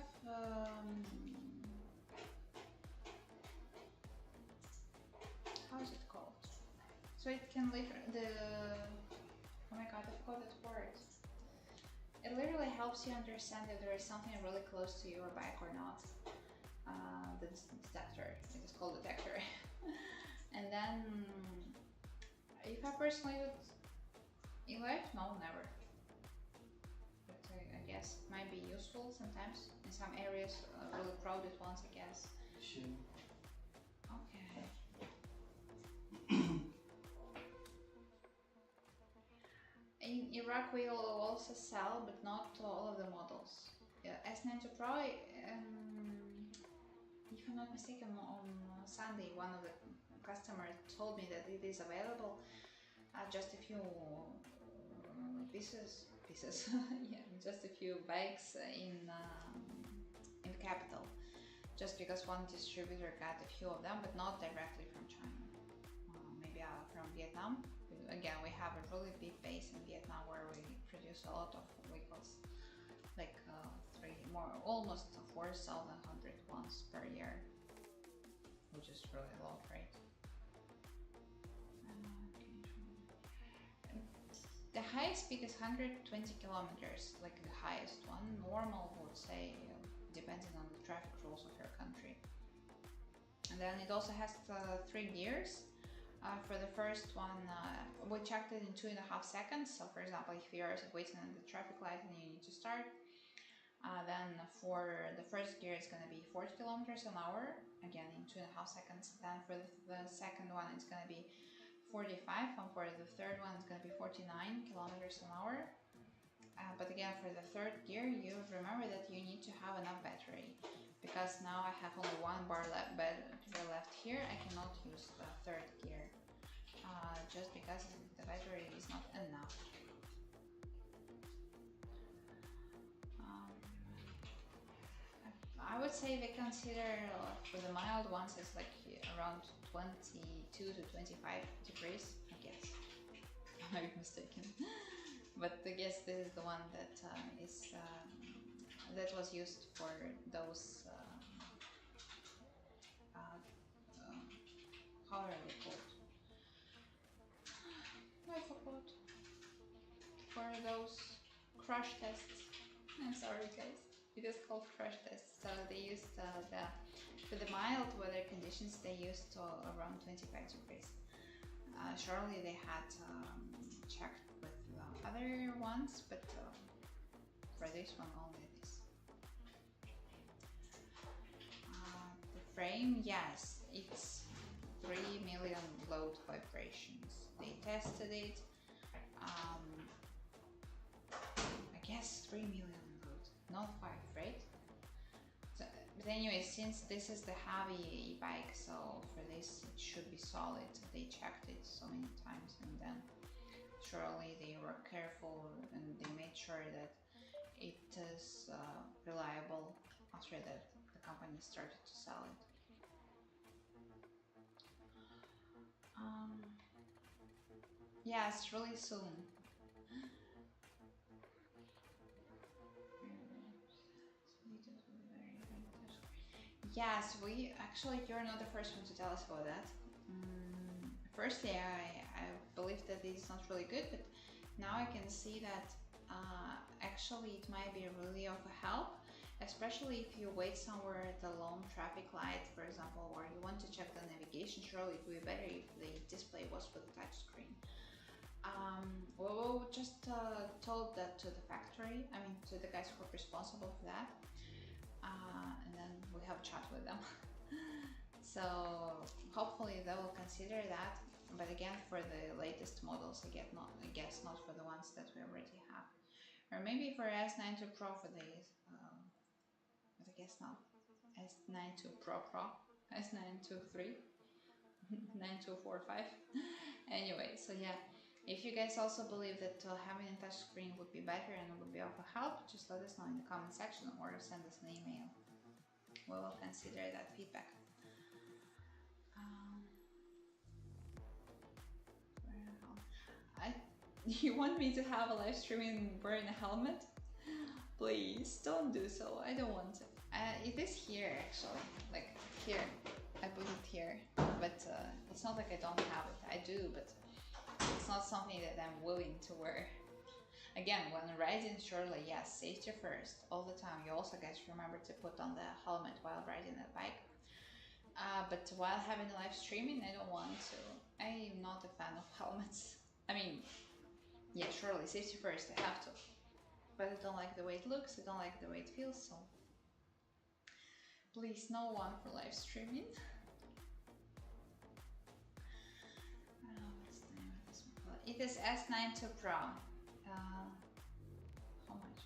how is it called? So it can oh my god, I forgot that word. It literally helps you understand if there is something really close to your bike or not. The detector, it is called detector. And then, if I personally would e-life, no, never. But I guess it might be useful sometimes in some areas, really crowded ones, I guess. Okay. In Iraq, we will also sell, but not all of the models. S92 Pro, if I'm not mistaken, on Sunday, one of the customers told me that it is available. Just a few pieces, yeah, just a few bikes in the capital. Just because one distributor got a few of them, but not directly from China. Maybe from Vietnam. Again, we have a really big base in Vietnam where we produce a lot of vehicles, like almost 4,100 ones per year, which is really low, right? The highest speed is 120 kilometers, like the highest one. Normal would say, depending on the traffic rules of your country. And then it also has 3 gears. For the first one, we checked it in 2.5 seconds. So for example, if you're waiting at the traffic light and you need to start, then for the first gear it's going to be 40 kilometers an hour, again in 2.5 seconds. Then for the second one it's going to be 45, and for the third one it's going to be 49 kilometers an hour. But again, for the third gear, you remember that you need to have enough battery, because now I have only 1 bar left here. I cannot use the third gear, just because the battery is not enough. I would say they consider for the mild ones it's like around 22 to 25 degrees, I guess. I might be mistaken. But I guess this is the one that that was used for those how are they called? I forgot. For those crash tests. I'm sorry, guys. It is called crash tests. So they used for the mild weather conditions they used around 25 degrees. Surely they had checked with other ones, but for this one only this. The frame, yes, it's 3 million load vibrations. They tested it. I guess 3 million load, not 5, right? So, but anyway, since this is the heavy e-bike, so for this it should be solid. They checked it so many times, and then surely they were careful and they made sure that it is reliable after that the company started to sell it. Yes, really soon. Yes, you're not the first one to tell us about that. Firstly, I believe that it is not really good, but now I can see that actually it might be really of a help, especially if you wait somewhere at the long traffic light, for example, or you want to check the navigation. Surely it would be better if the display was with the touch screen. We just told that to the factory, to the guys who are responsible for that, and then we have a chat with them. So hopefully they will consider that, but again, for the latest models, I guess not for the ones that we already have, or maybe for S92 Pro for these, but I guess not. S92 Pro, S923, 9245. Anyway, so yeah. If you guys also believe that having a touchscreen would be better and would be of a help, just let us know in the comment section or send us an email. we will consider that feedback. You want me to have a live streaming wearing a helmet? Please don't do so. I don't want it. It is here actually, like here. I put it here, but it's not like I don't have it. I do, but it's not something that I'm willing to wear. Again, when riding, surely yes, safety first all the time. You also guys remember to put on the helmet while riding a bike. But while having live streaming, I don't want to. I am not a fan of helmets. I mean, yeah, surely safety first. I have to, but I don't like the way it looks. I don't like the way it feels. So please, no one for live streaming. What's the name of this one? It is S9 II Pro. How much?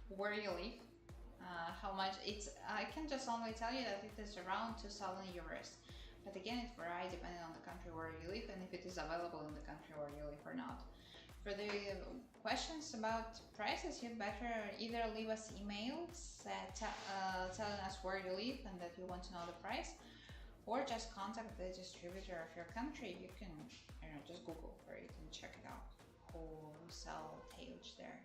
Where you live? How much? It's. I can just only tell you that it is around 2,000 euros. But again, it varies depending on the country where you live and if it is available in the country where you live or not. For the questions about prices, you'd better either leave us emails telling us where you live and that you want to know the price, or just contact the distributor of your country. You can, I don't know, just Google for it and check it out who sell TAILG there.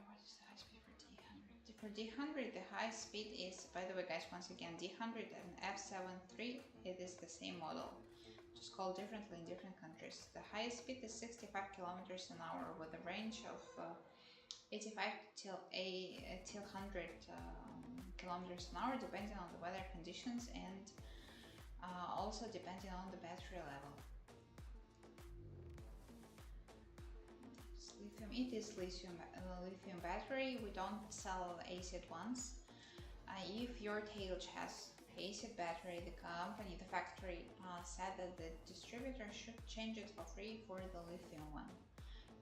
What is the high speed for D100? For D100, the high speed is, by the way guys, once again, D100 and F73, it is the same model, just called differently in different countries. The highest speed is 65 kilometers an hour with a range of 85 till 100 kilometers an hour, depending on the weather conditions and also depending on the battery level. Lithium, it is lithium battery. We don't sell acid ones. If your TAILG has acid battery, the company, the factory said that the distributor should change it for free for the lithium one.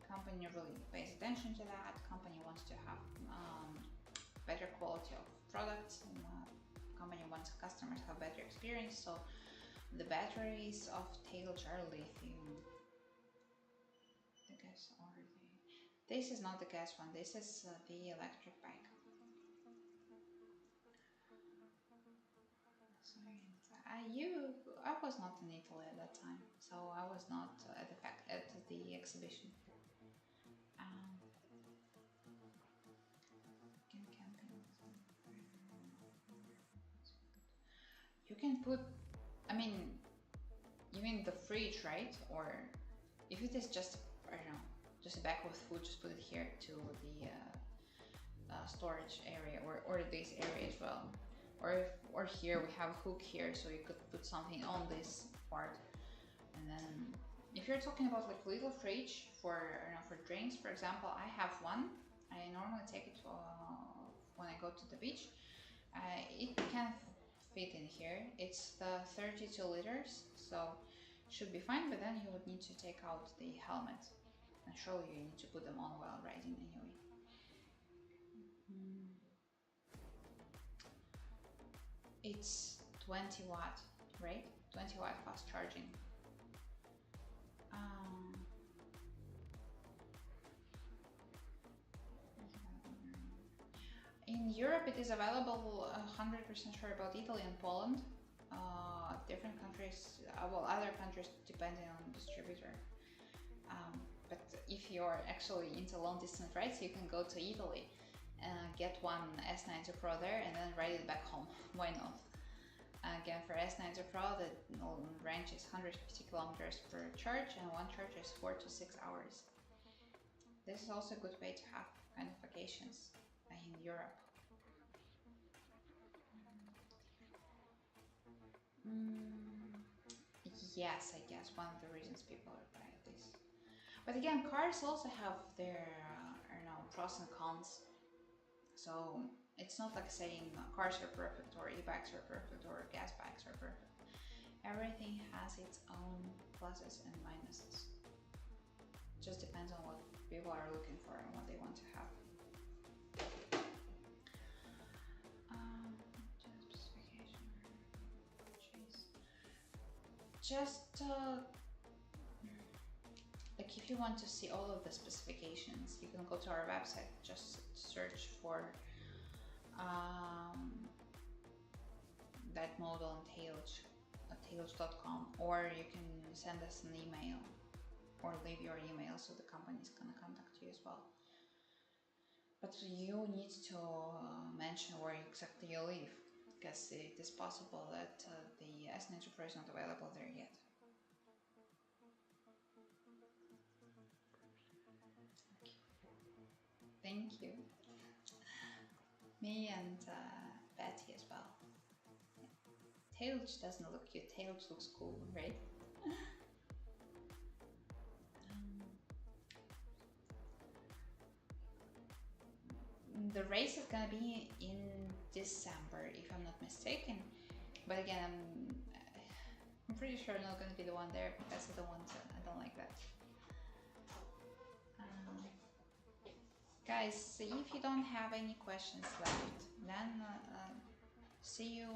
Company really pays attention to that. Company wants to have better quality of products. And, company wants customers to have better experience. So the batteries of TAILG are lithium. The gas or this is not the gas one. This is the electric bike. I was not in Italy at that time, so I was not at the exhibition. You can put, I mean, you mean the fridge, right? Or if it is just, I don't know, just a bag with food, just put it here to the storage area or this area as well. Or here we have a hook here, so you could put something on this part. And then if you're talking about like little fridge for, you know, for drinks, for example, I have one. I normally take it when I go to the beach. It can fit in here. It's the 32 liters, so should be fine, but then you would need to take out the helmet. And surely you need to put them on while riding anyway. It's 20 watt, right? 20 watt fast charging. In Europe, it is available. 100% sure about Italy and Poland. Different countries, well, other countries depending on the distributor. But if you're actually into long distance rides, you can go to Italy and get one S9 II Pro there and then ride it back home. Why not? Again, for S9 II Pro, the range is 150 kilometers per charge, and one charge is 4 to 6 hours. This is also a good way to have kind of vacations in Europe. Yes, I guess one of the reasons people are buying this. But again, cars also have their pros and cons. So it's not like saying cars are perfect or e-bikes are perfect or gas bikes are perfect. Everything has its own pluses and minuses. It just depends on what people are looking for and what they want to have. Just like if if you want to see all of the specifications, you can go to our website, just search for that model on TAILG.com, or you can send us an email or leave your email, so the company is going to contact you as well. But you need to mention where exactly you live, because it is possible that the S9 Pro is not available there yet. Thank you. Me and Betty as well. TAILG doesn't look cute, TAILG looks cool, right? The race is gonna be in December, if I'm not mistaken. But again, I'm pretty sure I'm not gonna be the one there, because I don't like that. Guys, if you don't have any questions left, then see you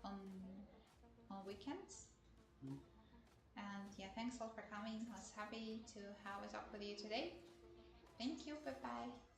on weekends. And yeah, thanks all for coming. I was happy to have a talk with you today. Thank you. Bye bye.